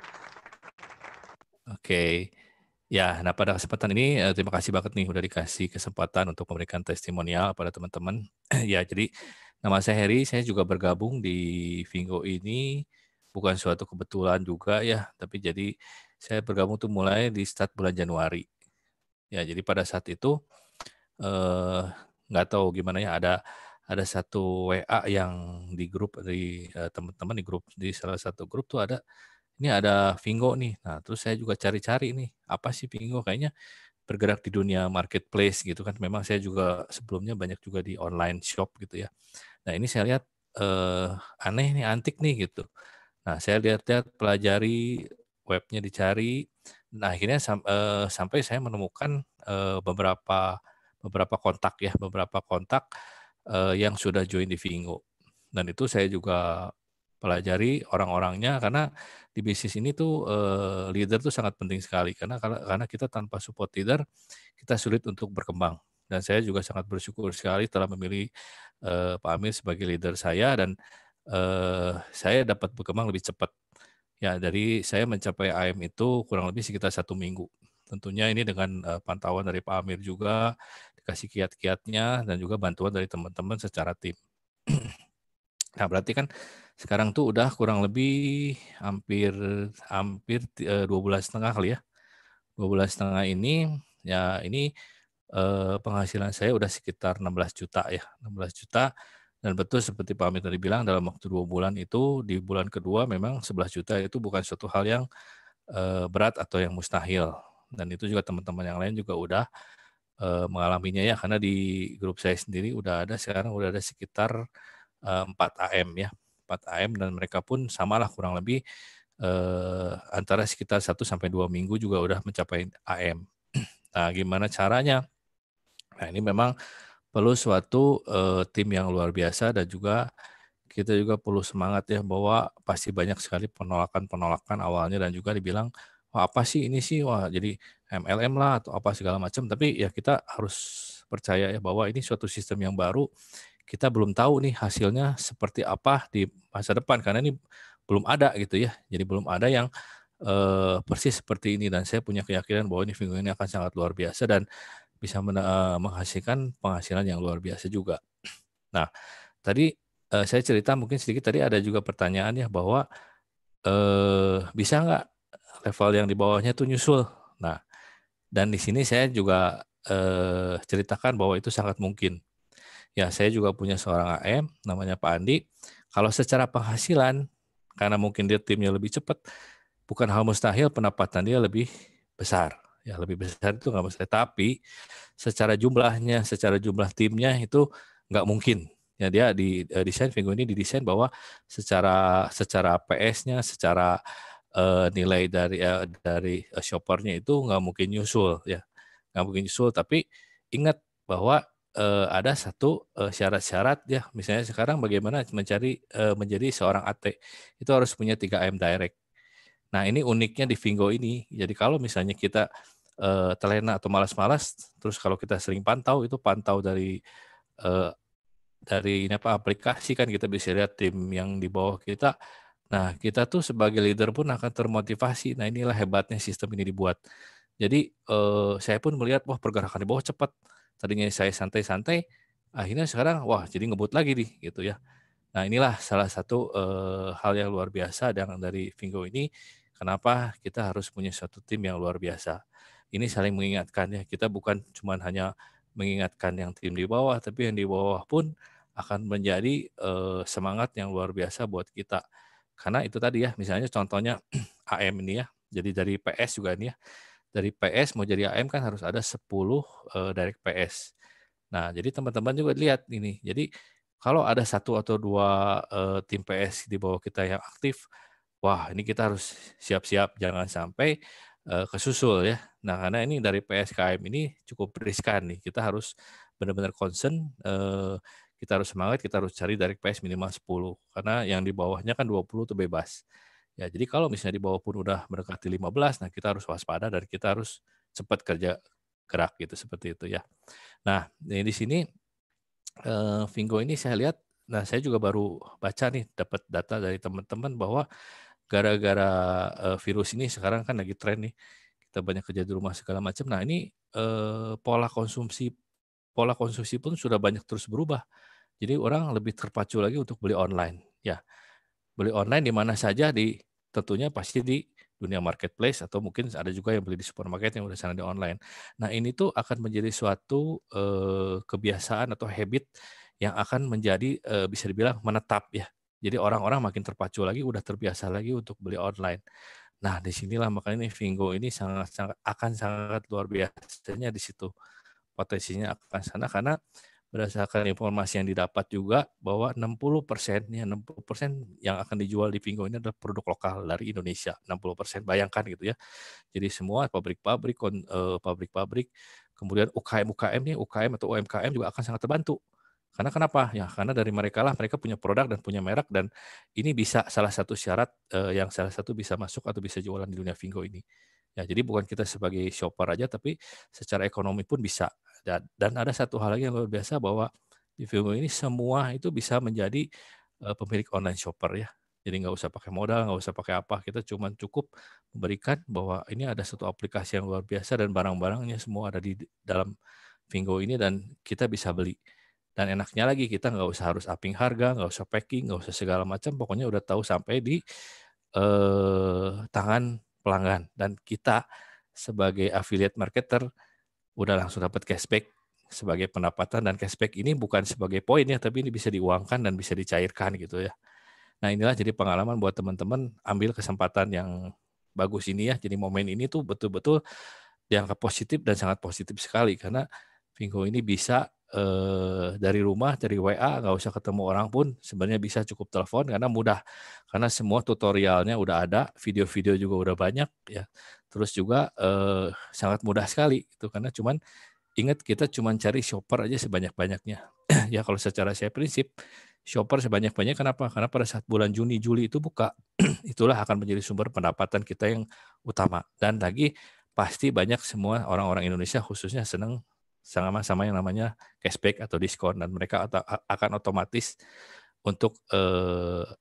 Oke. Ya, nah pada kesempatan ini terima kasih banget nih udah dikasih kesempatan untuk memberikan testimonial pada teman-teman. Ya, jadi nama saya Heri, saya juga bergabung di Vingo ini bukan suatu kebetulan juga ya, tapi jadi saya bergabung tuh mulai di start bulan Januari. Ya, jadi pada saat itu nggak tahu gimana ya, ada satu WA yang di grup dari teman-teman di salah satu grup tuh ini ada Vingo nih. Nah, terus saya juga cari-cari nih, apa sih Vingo? Kayaknya bergerak di dunia marketplace gitu kan. Memang saya juga sebelumnya banyak juga di online shop gitu ya. Nah, ini saya lihat aneh nih, antik nih gitu. Nah, saya lihat-lihat, pelajari, webnya dicari. Nah, akhirnya sampai saya menemukan beberapa kontak yang sudah join di Vingo. Dan itu saya juga pelajari orang-orangnya, karena di bisnis ini tuh leader tuh sangat penting sekali, karena kita tanpa support leader kita sulit untuk berkembang. Dan saya juga sangat bersyukur sekali telah memilih Pak Amir sebagai leader saya, dan saya dapat berkembang lebih cepat. Ya, dari saya mencapai AM itu kurang lebih sekitar 1 minggu. Tentunya ini dengan pantauan dari Pak Amir juga, dikasih kiat-kiatnya, dan juga bantuan dari teman-teman secara tim. Nah, berarti kan sekarang tuh udah kurang lebih hampir 2,5 bulan kali ya. 2,5 bulan ini, ya ini penghasilan saya udah sekitar 16 juta ya. 16 juta, dan betul seperti Pak Amit tadi bilang, dalam waktu 2 bulan itu, di bulan kedua memang 11 juta itu bukan suatu hal yang berat atau yang mustahil. Dan itu juga teman-teman yang lain juga udah mengalaminya ya, karena di grup saya sendiri sekarang udah ada sekitar 4 AM ya, 4 AM, dan mereka pun samalah kurang lebih antara sekitar 1-2 minggu juga udah mencapai AM. Nah, gimana caranya? Nah, ini memang perlu suatu tim yang luar biasa, dan juga kita juga perlu semangat ya, bahwa pasti banyak sekali penolakan awalnya, dan juga dibilang, wah apa sih ini sih, wah jadi MLM lah atau apa segala macam. Tapi ya kita harus percaya ya, bahwa ini suatu sistem yang baru, kita belum tahu nih hasilnya seperti apa di masa depan, karena ini belum ada gitu ya. Jadi belum ada yang persis seperti ini, dan saya punya keyakinan bahwa ini Vingo ini akan sangat luar biasa dan bisa menghasilkan penghasilan yang luar biasa juga. Nah, tadi saya cerita mungkin sedikit, tadi ada juga pertanyaan ya, bahwa bisa nggak level yang di bawahnya tuh nyusul. Nah, dan di sini saya juga ceritakan bahwa itu sangat mungkin. Ya, saya juga punya seorang AM namanya Pak Andi. Kalau secara penghasilan, karena mungkin dia timnya lebih cepat, bukan hal mustahil pendapatan dia lebih besar. Ya, lebih besar itu nggak mustahil. Tapi secara jumlah timnya itu nggak mungkin. Ya, dia di desain Vingo ini didesain bahwa secara PS-nya, secara nilai dari shoppernya itu nggak mungkin nyusul ya, nggak mungkin nyusul. Tapi ingat bahwa ada satu syarat-syarat ya, misalnya sekarang bagaimana menjadi seorang AT, itu harus punya 3 AM direct. Nah, ini uniknya di Vingo ini. Jadi kalau misalnya kita terlena atau malas-malas, terus kalau kita sering pantau dari aplikasi kan, kita bisa lihat tim yang di bawah kita. Nah, kita tuh sebagai leader pun akan termotivasi. Nah, inilah hebatnya sistem ini dibuat. Jadi saya pun melihat, wah pergerakan di bawah cepat. Tadinya saya santai-santai, akhirnya sekarang wah jadi ngebut lagi nih gitu ya. Nah, inilah salah satu hal yang luar biasa dari Vingo ini. Kenapa kita harus punya suatu tim yang luar biasa. Ini saling mengingatkan ya. Kita bukan cuma hanya mengingatkan yang tim di bawah, tapi yang di bawah pun akan menjadi semangat yang luar biasa buat kita. Karena itu tadi ya, misalnya contohnya AM ini ya, jadi dari PS juga ini ya, dari PS mau jadi AM kan harus ada 10 direct PS. Nah, jadi teman-teman juga lihat ini. Jadi kalau ada 1 atau 2 tim PS di bawah kita yang aktif, wah ini kita harus siap-siap jangan sampai kesusul ya. Nah, karena ini dari PSKM ini cukup riskan nih. Kita harus benar-benar concern, kita harus semangat, kita harus cari dari PS minimal 10. Karena yang di bawahnya kan 20 itu bebas. Ya, jadi kalau misalnya di bawah pun udah mendekati 15, nah kita harus waspada dan kita harus cepat kerja gerak gitu seperti itu ya. Nah, di sini Vingo ini saya lihat, nah saya juga baru baca nih dapat data dari teman-teman bahwa gara-gara virus ini sekarang kan lagi tren nih, kita banyak kerja di rumah segala macam. Nah ini pola konsumsi pun sudah banyak terus berubah. Jadi orang lebih terpacu lagi untuk beli online. Ya, beli online di mana saja, tentunya pasti di dunia marketplace atau mungkin ada juga yang beli di supermarket yang udah sana di online. Nah ini tuh akan menjadi suatu kebiasaan atau habit yang akan menjadi bisa dibilang menetap ya. Jadi orang-orang makin terpacu lagi, udah terbiasa lagi untuk beli online. Nah disinilah makanya nih Vingo ini akan sangat luar biasanya di situ, potensinya akan sana karena berdasarkan informasi yang didapat juga bahwa 60% yang akan dijual di Vingo ini adalah produk lokal dari Indonesia. 60%, bayangkan gitu ya. Jadi semua pabrik-pabrik, kemudian UKM nih, UKM atau UMKM juga akan sangat terbantu. Karena kenapa? Ya karena dari mereka punya produk dan punya merek, dan ini bisa salah satu syarat yang salah satu bisa masuk atau bisa jualan di dunia Vingo ini. Ya, jadi bukan kita sebagai shopper aja, tapi secara ekonomi pun bisa. Dan ada satu hal lagi yang luar biasa bahwa di Vingo ini semua itu bisa menjadi pemilik online shopper ya. Jadi nggak usah pakai modal, nggak usah pakai apa. Kita cuma cukup memberikan bahwa ini ada satu aplikasi yang luar biasa dan barang-barangnya semua ada di dalam Vingo ini dan kita bisa beli. Dan enaknya lagi kita nggak usah harus upping harga, nggak usah packing, nggak usah segala macam. Pokoknya udah tahu sampai di tangan pelanggan, dan kita sebagai affiliate marketer udah langsung dapat cashback sebagai pendapatan, dan cashback ini bukan sebagai poin ya, tapi ini bisa diuangkan dan bisa dicairkan gitu ya. Nah inilah jadi pengalaman buat teman-teman, ambil kesempatan yang bagus ini ya. Jadi momen ini tuh betul-betul dianggap positif dan sangat positif sekali karena Vingo ini bisa dari rumah, dari WA, nggak usah ketemu orang pun, sebenarnya bisa cukup telepon karena mudah. Karena semua tutorialnya udah ada, video-video juga udah banyak ya. Terus juga sangat mudah sekali itu karena cuman ingat kita cuman cari shopper aja sebanyak-banyaknya. Ya kalau secara saya prinsip shopper sebanyak-banyaknya, kenapa? Karena pada saat bulan Juni, Juli itu buka, itulah akan menjadi sumber pendapatan kita yang utama. Dan lagi pasti banyak semua orang-orang Indonesia khususnya senang sama yang namanya cashback atau diskon, dan mereka akan otomatis untuk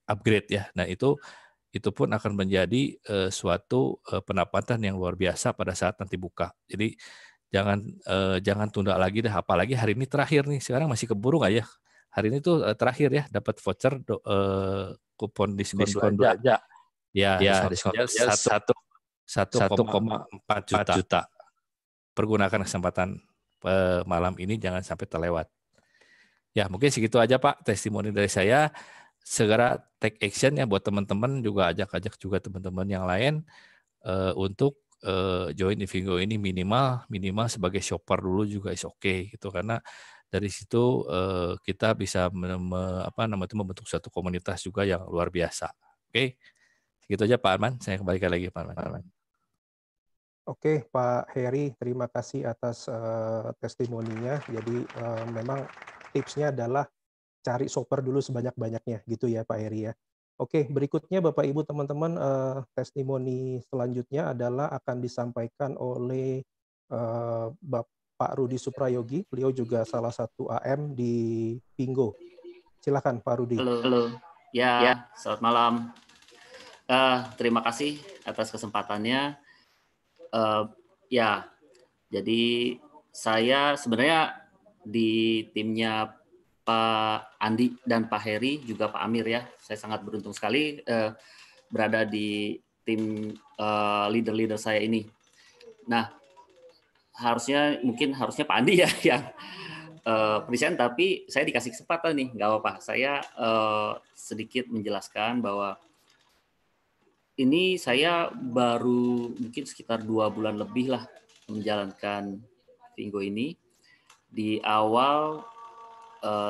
upgrade ya. Nah itu pun akan menjadi suatu pendapatan yang luar biasa pada saat nanti buka. Jadi jangan tunda lagi deh, apalagi hari ini terakhir nih, sekarang masih keburu nggak ya? Hari ini tuh terakhir ya, dapat voucher kupon diskon belanja. Ya, diskon belanja 1,4 juta. Pergunakan kesempatan malam ini, jangan sampai terlewat. Ya, mungkin segitu aja Pak, testimoni dari saya. Segera take action ya buat teman-teman, juga ajak juga teman-teman yang lain untuk join di Vingo ini minimal sebagai shopper dulu juga is okay gitu, karena dari situ kita bisa membentuk suatu komunitas juga yang luar biasa. Oke, segitu aja Pak Arman. Saya kembalikan lagi Pak Arman. Oke, Pak Heri, terima kasih atas testimoninya. Jadi memang tipsnya adalah cari shopper dulu sebanyak-banyaknya, gitu ya Pak Heri ya. Oke, berikutnya Bapak Ibu teman-teman, testimoni selanjutnya adalah akan disampaikan oleh Bapak Rudi Suprayogi. Beliau juga salah satu AM di Vingo. Silakan Pak Rudi. Halo. Ya, selamat malam. Terima kasih atas kesempatannya. Ya, jadi saya sebenarnya di timnya Pak Andi dan Pak Heri, juga Pak Amir ya. Saya sangat beruntung sekali berada di tim leader-leader saya ini. Nah, harusnya Pak Andi ya yang present, tapi saya dikasih kesempatan nih, nggak apa-apa. Saya sedikit menjelaskan bahwa ini saya baru mungkin sekitar 2 bulan lebih lah menjalankan Fingo ini. Di awal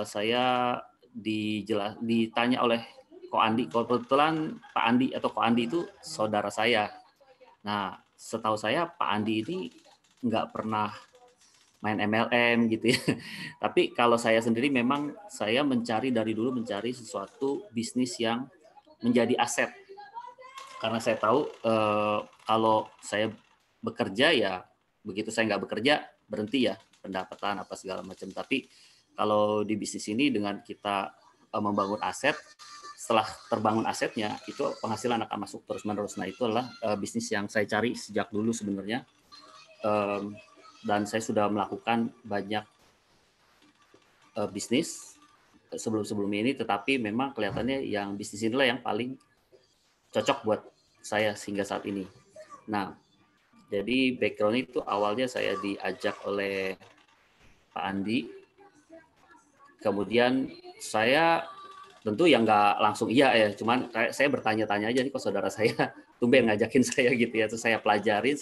saya ditanya oleh Ko Andi, kebetulan Pak Andi atau Ko Andi itu saudara saya. Nah, setahu saya Pak Andi ini nggak pernah main MLM gitu ya. Tapi kalau saya sendiri memang saya dari dulu mencari sesuatu bisnis yang menjadi aset. Karena saya tahu kalau saya bekerja ya begitu saya nggak bekerja berhenti ya pendapatan apa segala macam. Tapi kalau di bisnis ini dengan kita membangun aset, setelah terbangun asetnya itu penghasilan akan masuk terus menerus. Nah itu adalah bisnis yang saya cari sejak dulu sebenarnya. Dan saya sudah melakukan banyak bisnis sebelum ini, tetapi memang kelihatannya yang bisnis inilah yang paling cocok buat saya sehingga saat ini. Nah, jadi background itu awalnya saya diajak oleh Pak Andi, kemudian saya tentu yang nggak langsung iya ya, cuman saya bertanya-tanya aja nih kok saudara saya tumben ngajakin saya gitu ya, terus saya pelajarin,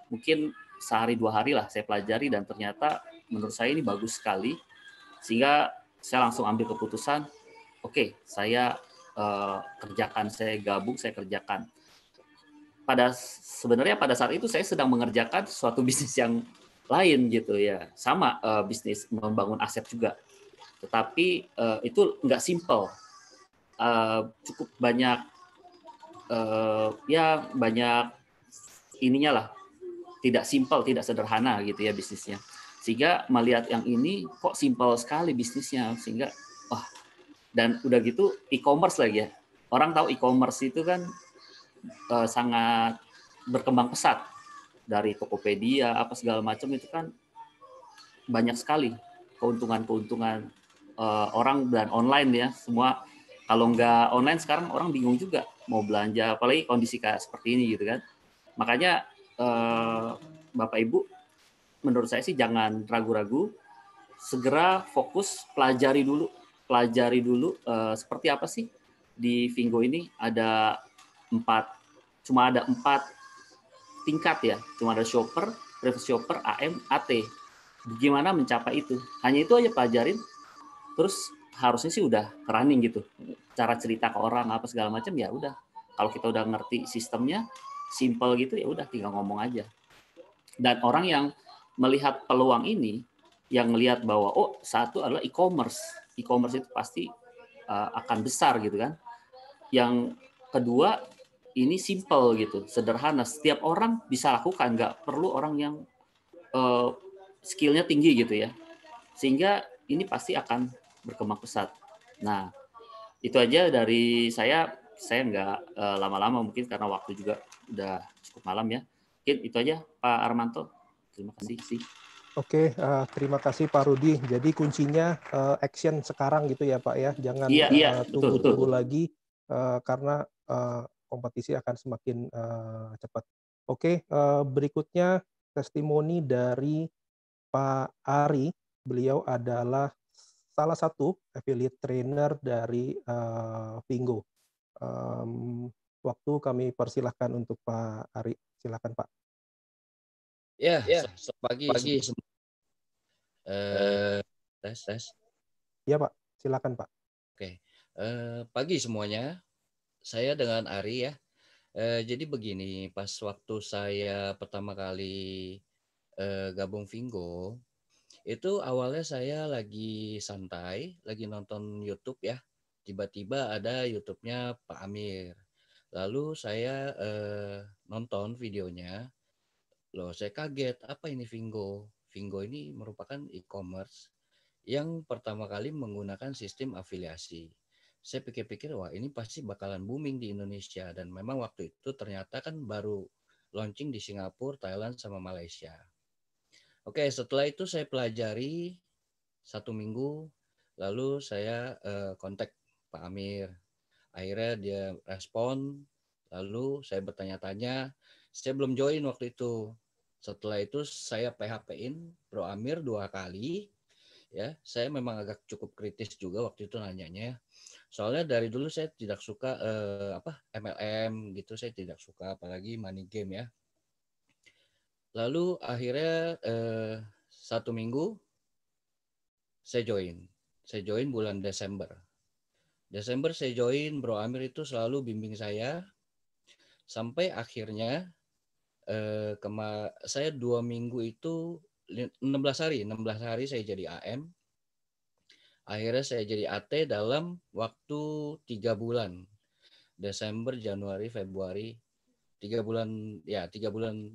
mungkin sehari 2 hari lah saya pelajari dan ternyata menurut saya ini bagus sekali sehingga saya langsung ambil keputusan, oke, saya kerjakan, saya gabung, saya kerjakan. Sebenarnya pada saat itu saya sedang mengerjakan suatu bisnis yang lain gitu ya, sama bisnis membangun aset juga, tetapi itu nggak simple, cukup banyak ya banyak ininya lah, tidak simple, tidak sederhana gitu ya bisnisnya. Sehingga melihat yang ini kok simple sekali bisnisnya, sehingga wah, dan udah gitu e-commerce lagi ya. Orang tahu e-commerce itu kan sangat berkembang pesat, dari Tokopedia apa segala macam itu kan banyak sekali keuntungan orang dan online ya, semua. Kalau nggak online sekarang orang bingung juga mau belanja, apalagi kondisi kayak seperti ini gitu kan. Makanya Bapak Ibu, menurut saya sih jangan ragu-ragu, segera fokus pelajari dulu seperti apa sih di Fingo ini. Cuma ada 4 tingkat ya, cuma ada shopper, private shopper, AM, AT. Gimana mencapai itu? Hanya itu aja pelajarin, terus harusnya sih udah running gitu. Cara cerita ke orang apa segala macam ya udah. Kalau kita udah ngerti sistemnya, simple gitu ya udah tinggal ngomong aja. Dan orang yang melihat peluang ini, yang melihat bahwa oh satu adalah e-commerce itu pasti akan besar gitu kan. Yang kedua ini simple gitu, sederhana, setiap orang bisa lakukan, nggak perlu orang yang skillnya tinggi gitu ya, sehingga ini pasti akan berkembang pesat. Nah itu aja dari saya nggak lama-lama mungkin karena waktu juga udah cukup malam ya. Mungkin itu aja Pak Armanto, terima kasih. Oke, terima kasih Pak Rudi. Jadi kuncinya action sekarang gitu ya Pak ya, jangan tunggu-tunggu lagi karena kompetisi akan semakin cepat. Oke, berikutnya testimoni dari Pak Ari. Beliau adalah salah satu affiliate trainer dari Fingo. Waktu kami persilahkan untuk Pak Ari. Silakan Pak. Ya, selamat pagi semua. Tes. Ya Pak, silakan Pak. Oke, pagi semuanya. Saya dengan Ari ya. Jadi begini, pas waktu saya pertama kali gabung Fingo, itu awalnya saya lagi santai, lagi nonton YouTube ya. Tiba-tiba ada YouTube-nya Pak Amir. Lalu saya nonton videonya. Loh, saya kaget, apa ini Fingo? Fingo ini merupakan e-commerce yang pertama kali menggunakan sistem afiliasi. Saya pikir-pikir, wah ini pasti bakalan booming di Indonesia. Dan memang waktu itu ternyata kan baru launching di Singapura, Thailand, sama Malaysia. Oke, setelah itu saya pelajari 1 minggu, lalu saya kontak Pak Amir. Akhirnya dia respon, lalu saya bertanya-tanya. Saya belum join waktu itu. Setelah itu saya PHP-in Bro Amir 2 kali. Ya, saya memang agak cukup kritis juga waktu itu nanyanya. Soalnya dari dulu saya tidak suka MLM gitu, saya tidak suka, apalagi money game ya. Lalu akhirnya 1 minggu saya join bulan Desember. Saya join, Bro Amir itu selalu bimbing saya sampai akhirnya saya 2 minggu itu 16 hari saya jadi AM. Akhirnya saya jadi AT dalam waktu 3 bulan. Desember, Januari, Februari, 3 bulan, ya 3 bulan,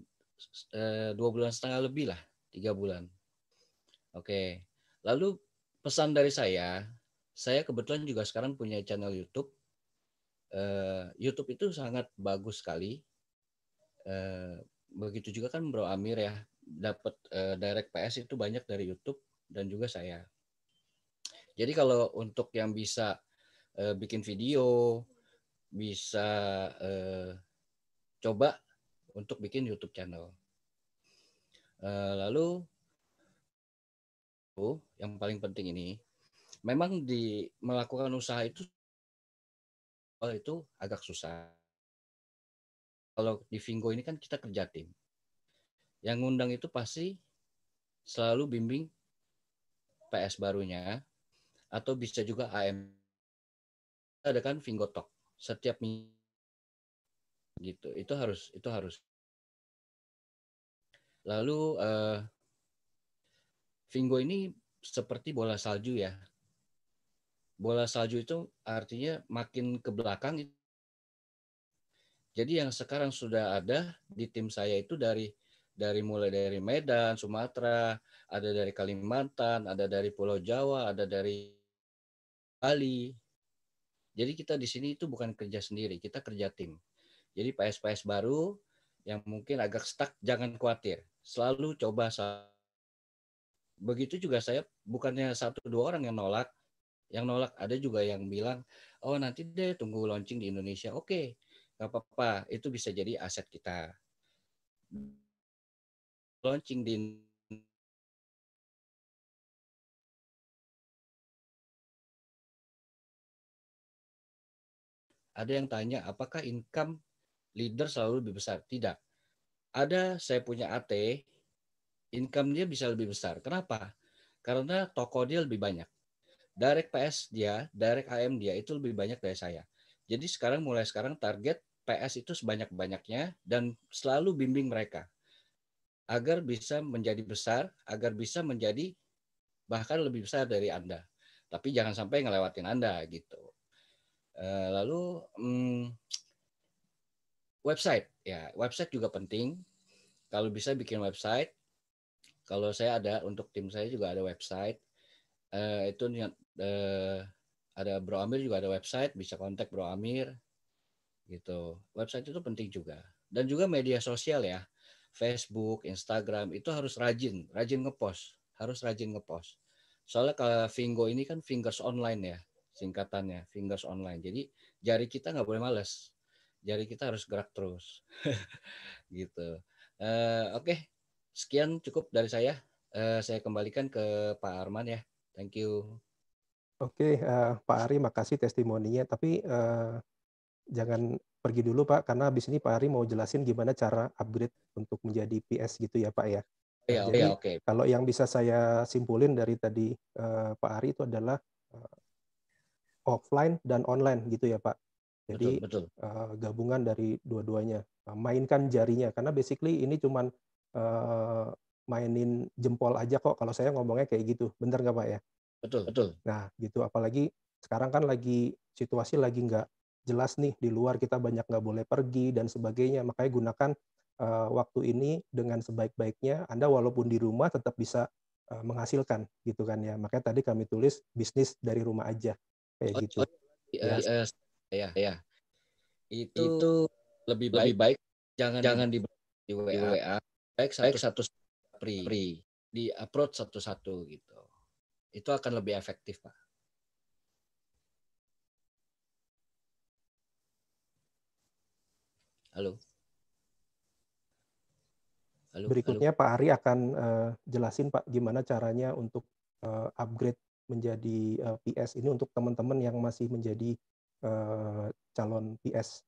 2,5 bulan lebih lah, 3 bulan. Oke, lalu pesan dari saya kebetulan juga sekarang punya channel YouTube. YouTube itu sangat bagus sekali. Begitu juga kan Bro Amir ya, dapat direct PS itu banyak dari YouTube dan juga saya. Jadi kalau untuk yang bisa bikin video, bisa coba untuk bikin YouTube channel. Lalu yang paling penting ini, memang melakukan usaha itu agak susah. Kalau di Vingo ini kan kita kerja tim. Yang ngundang itu pasti selalu bimbing PS barunya, atau bisa juga AM. Ada kan Vingo Talk setiap minggu gitu. Itu harus. Lalu Vingo ini seperti bola salju ya. Bola salju itu artinya makin ke belakang. Jadi yang sekarang sudah ada di tim saya itu mulai dari Medan, Sumatera, ada dari Kalimantan, ada dari Pulau Jawa, ada dari Bali. Jadi kita di sini itu bukan kerja sendiri, kita kerja tim. Jadi PS baru yang mungkin agak stuck, jangan khawatir. Selalu coba. Begitu juga saya, bukannya 1-2 orang yang nolak. Yang nolak ada juga yang bilang, oh nanti deh tunggu launching di Indonesia. Oke, nggak apa-apa, itu bisa jadi aset kita. Launching di ada yang tanya, apakah income leader selalu lebih besar? Tidak. Ada, saya punya AT, income dia bisa lebih besar. Kenapa? Karena toko dia lebih banyak. Direct PS dia, direct AM dia itu lebih banyak dari saya. Jadi mulai sekarang target PS itu sebanyak-banyaknya dan selalu bimbing mereka agar bisa menjadi besar, agar bisa menjadi bahkan lebih besar dari Anda. Tapi jangan sampai ngelewatin Anda gitu. Lalu website, ya website juga penting. Kalau bisa bikin website. Kalau saya ada, untuk tim saya juga ada website. Itu ada Bro Amir juga ada website, bisa kontak Bro Amir gitu. Website itu penting juga. Dan juga media sosial ya. Facebook, Instagram itu harus rajin ngepost, Soalnya kalau Vingo ini kan fingers online ya, singkatannya fingers online. Jadi jari kita nggak boleh males, jari kita harus gerak terus, gitu. Oke, sekian cukup dari saya. Saya kembalikan ke Pak Arman ya. Thank you. Oke, Pak Ari, makasih testimoninya. Tapi jangan pergi dulu Pak, karena habis ini Pak Ari mau jelasin gimana cara upgrade untuk menjadi PS gitu ya Pak ya. Jadi Oke. kalau yang bisa saya simpulin dari tadi Pak Ari itu adalah offline dan online gitu ya Pak. Jadi Betul. gabungan dari dua-duanya. Mainkan jarinya, karena basically ini cuman mainin jempol aja kok kalau saya ngomongnya kayak gitu. Bener nggak Pak ya? Betul. Nah gitu, apalagi sekarang kan lagi situasi lagi nggak jelas nih, di luar kita banyak nggak boleh pergi dan sebagainya, makanya gunakan waktu ini dengan sebaik-baiknya. Anda walaupun di rumah tetap bisa menghasilkan gitu kan ya, makanya tadi kami tulis bisnis dari rumah aja kayak gitu. Ya. Itu lebih baik jangan di WA, baik satu free, di approach satu-satu gitu. Itu akan lebih efektif Pak. Halo. Berikutnya Pak Ari akan jelasin Pak gimana caranya untuk upgrade menjadi PS ini untuk teman-teman yang masih menjadi calon PS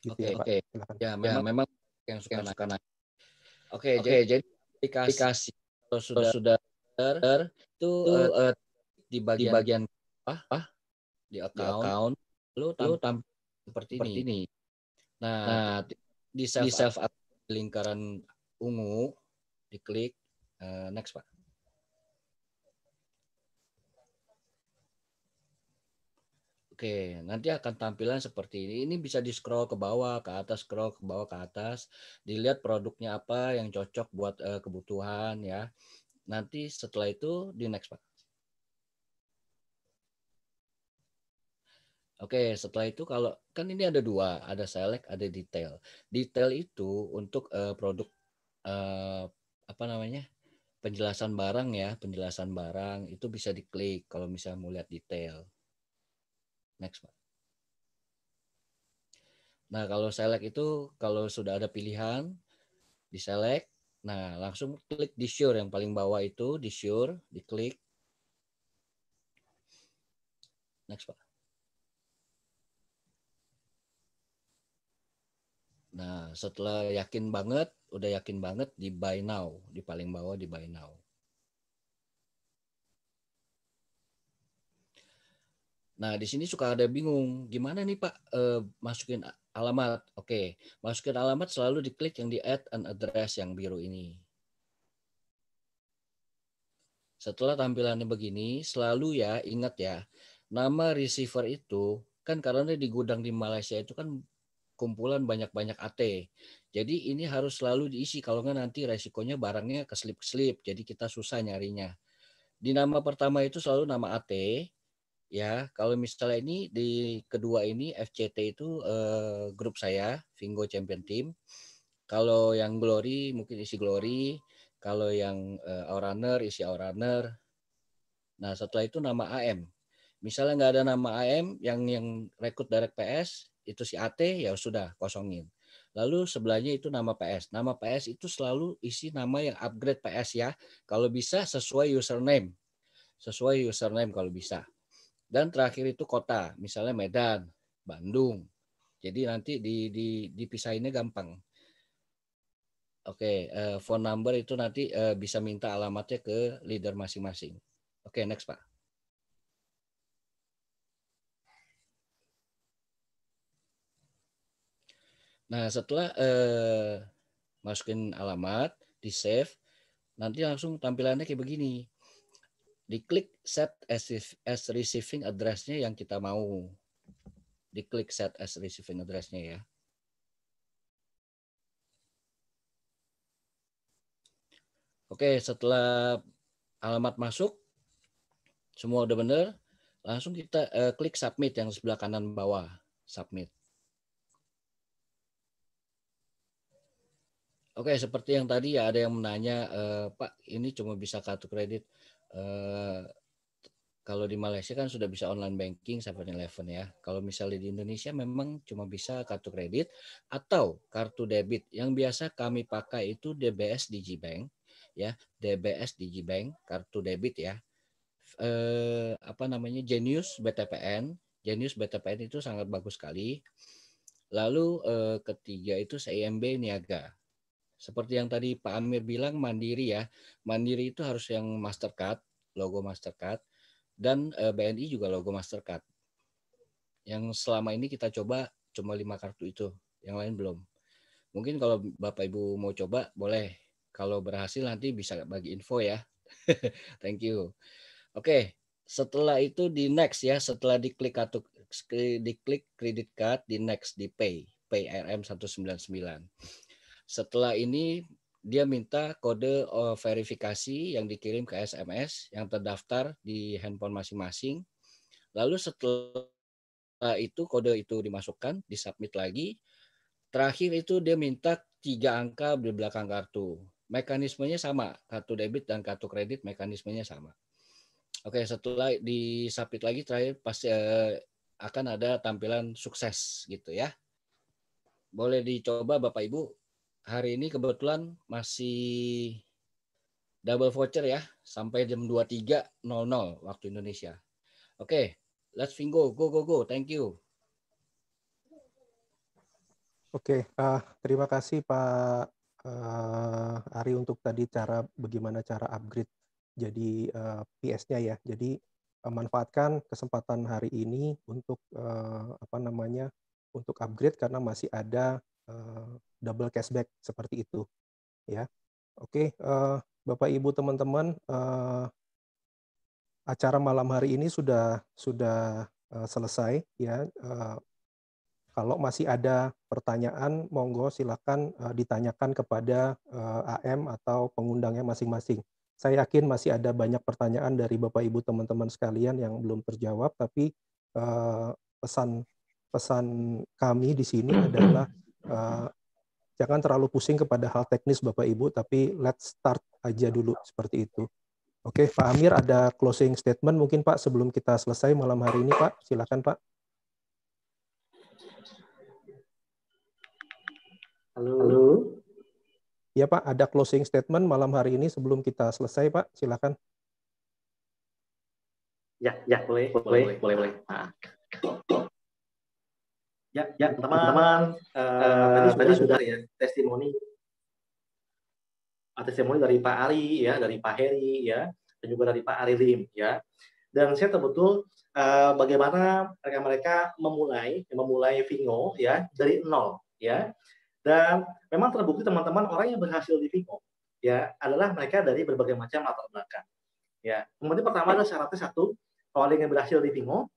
gitu ya Pak. Silakan. Ya, memang yang suka nanya. Jadi aplikasi kalau sudah itu di bagian di account lu tampil seperti ini. Nah, di save lingkaran ungu diklik next Pak. Oke, nanti akan tampilan seperti ini. Ini bisa di-scroll ke bawah, ke atas, scroll ke bawah, ke atas. Dilihat produknya apa yang cocok buat kebutuhan ya. Nanti setelah itu di next Pak. Oke, setelah itu kalau kan ini ada dua, ada select, ada detail. Detail itu untuk produk apa namanya? Penjelasan barang ya, penjelasan barang itu bisa diklik kalau misalnya mau lihat detail. Next Pak. Nah, kalau select itu kalau sudah ada pilihan di select, nah langsung klik di sure yang paling bawah itu di sure, diklik. Next Pak. Nah, setelah udah yakin banget di buy now, di paling bawah di buy now. Nah, di sini suka ada bingung, gimana nih Pak masukin alamat? Oke, masukin alamat selalu diklik yang di add an address yang biru ini. Setelah tampilannya begini, selalu ya ingat ya, nama receiver itu kan karena di gudang di Malaysia itu kan kumpulan banyak-banyak AT. Jadi ini harus selalu diisi, kalau nggak nanti resikonya barangnya keselip-keselip, jadi kita susah nyarinya. Di nama pertama itu selalu nama AT, ya. Kalau misalnya ini di kedua ini FCT itu grup saya, Vingo Champion Team. Kalau yang Glory mungkin isi Glory, kalau yang Outrunner isi Outrunner. Nah setelah itu nama AM. Misalnya nggak ada nama AM yang rekrut direct PS, itu si AT ya sudah kosongin. Lalu sebelahnya itu nama PS. Nama PS itu selalu isi nama yang upgrade PS ya. Kalau bisa sesuai username. Sesuai username kalau bisa. Dan terakhir itu kota. Misalnya Medan, Bandung. Jadi nanti dipisahinnya gampang. Oke, phone number itu nanti bisa minta alamatnya ke leader masing-masing. Oke, next Pak. Nah, setelah masukin alamat, di save, nanti langsung tampilannya kayak begini. Diklik set as receiving address-nya yang kita mau. Diklik set as receiving address-nya ya. Oke, setelah alamat masuk, semua udah benar, langsung kita klik submit yang sebelah kanan bawah, submit. Oke, seperti yang tadi ya ada yang menanya, Pak, ini cuma bisa kartu kredit. Kalau di Malaysia kan sudah bisa online banking 7-Eleven ya. Kalau misalnya di Indonesia memang cuma bisa kartu kredit atau kartu debit. Yang biasa kami pakai itu DBS Digibank ya, DBS Digibank kartu debit ya. Apa namanya Genius BTPN. Genius BTPN itu sangat bagus sekali. Lalu ketiga itu CIMB Niaga. Seperti yang tadi Pak Amir bilang Mandiri ya. Mandiri itu harus yang Mastercard, logo Mastercard. Dan BNI juga logo Mastercard. Yang selama ini kita coba cuma 5 kartu itu, yang lain belum. Mungkin kalau Bapak Ibu mau coba boleh. Kalau berhasil nanti bisa bagi info ya. Thank you. Oke, setelah itu di next ya, setelah diklik credit card, di next di pay RM199. Setelah ini dia minta kode verifikasi yang dikirim ke SMS yang terdaftar di handphone masing-masing. Lalu setelah itu kode itu dimasukkan, disubmit lagi. Terakhir itu dia minta 3 angka di belakang kartu. Mekanismenya sama, kartu debit dan kartu kredit mekanismenya sama. Oke, setelah disubmit lagi terakhir pasti akan ada tampilan sukses gitu ya. Boleh dicoba Bapak Ibu. Hari ini kebetulan masih double voucher ya sampai jam 23.00 waktu Indonesia. Oke, let's Vingo, go. Thank you. Oke, terima kasih Pak Ari untuk tadi bagaimana cara upgrade jadi PS-nya ya. Jadi manfaatkan kesempatan hari ini untuk untuk upgrade karena masih ada double cashback seperti itu ya. Oke, Bapak Ibu teman-teman, acara malam hari ini sudah selesai ya. Kalau masih ada pertanyaan, monggo silakan ditanyakan kepada AM atau pengundangnya masing-masing. Saya yakin masih ada banyak pertanyaan dari Bapak Ibu teman-teman sekalian yang belum terjawab, tapi pesan kami di sini adalah jangan terlalu pusing kepada hal teknis Bapak Ibu, tapi let's start aja dulu seperti itu. Oke, Pak Amir ada closing statement mungkin Pak sebelum kita selesai malam hari ini Pak, silakan Pak. Halo. Ya Pak, ada closing statement malam hari ini sebelum kita selesai Pak, silakan. Ya, boleh. Nah. Ya, teman-teman, tadi sudah ya testimoni dari Pak Ari ya, dari Pak Heri ya, dan juga dari Pak Ari Lim ya. Dan saya tahu betul bagaimana mereka memulai Vingo ya dari nol ya. Dan memang terbukti teman-teman orang yang berhasil di Vingo ya adalah mereka dari berbagai macam latar belakang. Ya, kemudian pertama adalah syaratnya satu, kalau ingin berhasil di Vingo,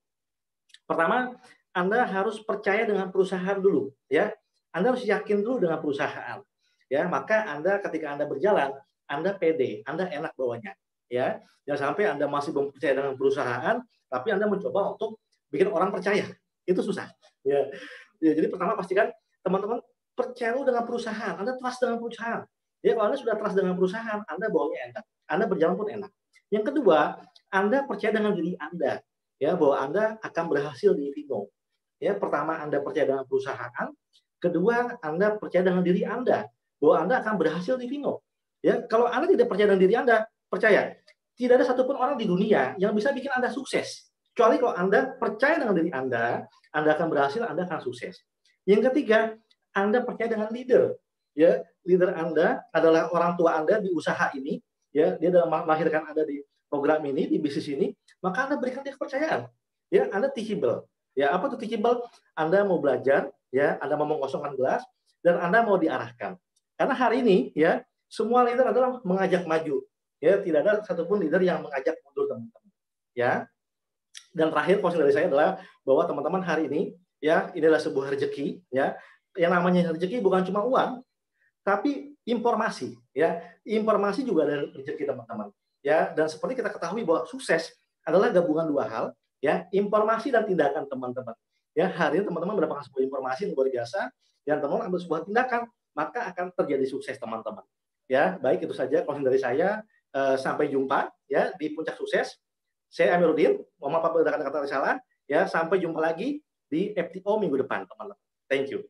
pertama Anda harus percaya dengan perusahaan dulu ya. Anda harus yakin dulu dengan perusahaan. Ya, maka Anda ketika Anda berjalan, Anda pede, Anda enak bawanya ya. Jangan sampai Anda masih belum percaya dengan perusahaan, tapi Anda mencoba untuk bikin orang percaya. Itu susah. Ya, jadi pertama pastikan teman-teman percaya dengan perusahaan, Anda trust dengan perusahaan. Ya, kalau Anda sudah trust dengan perusahaan, Anda bawanya enak, Anda berjalan pun enak. Yang kedua, Anda percaya dengan diri Anda, ya bahwa Anda akan berhasil di Vingo. Ya, pertama Anda percaya dengan perusahaan, kedua Anda percaya dengan diri Anda bahwa Anda akan berhasil di Vingo. Ya, kalau Anda tidak percaya dengan diri Anda, percaya tidak ada satupun orang di dunia yang bisa bikin Anda sukses. Kecuali kalau Anda percaya dengan diri Anda akan berhasil, Anda akan sukses. Yang ketiga, Anda percaya dengan leader. Ya, leader Anda adalah orang tua Anda di usaha ini, ya, dia dalam melahirkan Anda di program ini, di bisnis ini, maka Anda berikan dia kepercayaan. Ya, Anda teachable. Ya, apa itu teachable? Anda mau belajar, ya, Anda mau mengosongkan gelas dan Anda mau diarahkan. Karena hari ini, ya, semua leader adalah mengajak maju. Ya, tidak ada satupun leader yang mengajak mundur teman-teman. Ya. Dan terakhir closing dari saya adalah bahwa teman-teman hari ini, ya, ini adalah sebuah rezeki, ya. Yang namanya rezeki bukan cuma uang, tapi informasi, ya. Informasi juga ada rezeki teman-teman, ya. Dan seperti kita ketahui bahwa sukses adalah gabungan dua hal, ya, informasi dan tindakan teman-teman. Ya, hari ini teman-teman mendapatkan sebuah informasi yang luar biasa, dan teman-teman ambil sebuah tindakan, maka akan terjadi sukses teman-teman. Ya, baik itu saja closing dari saya. Sampai jumpa ya di Puncak Sukses. Saya Amiruddin, mohon maaf apabila ada kata-kata salah. Ya, sampai jumpa lagi di FTO minggu depan, teman-teman. Thank you.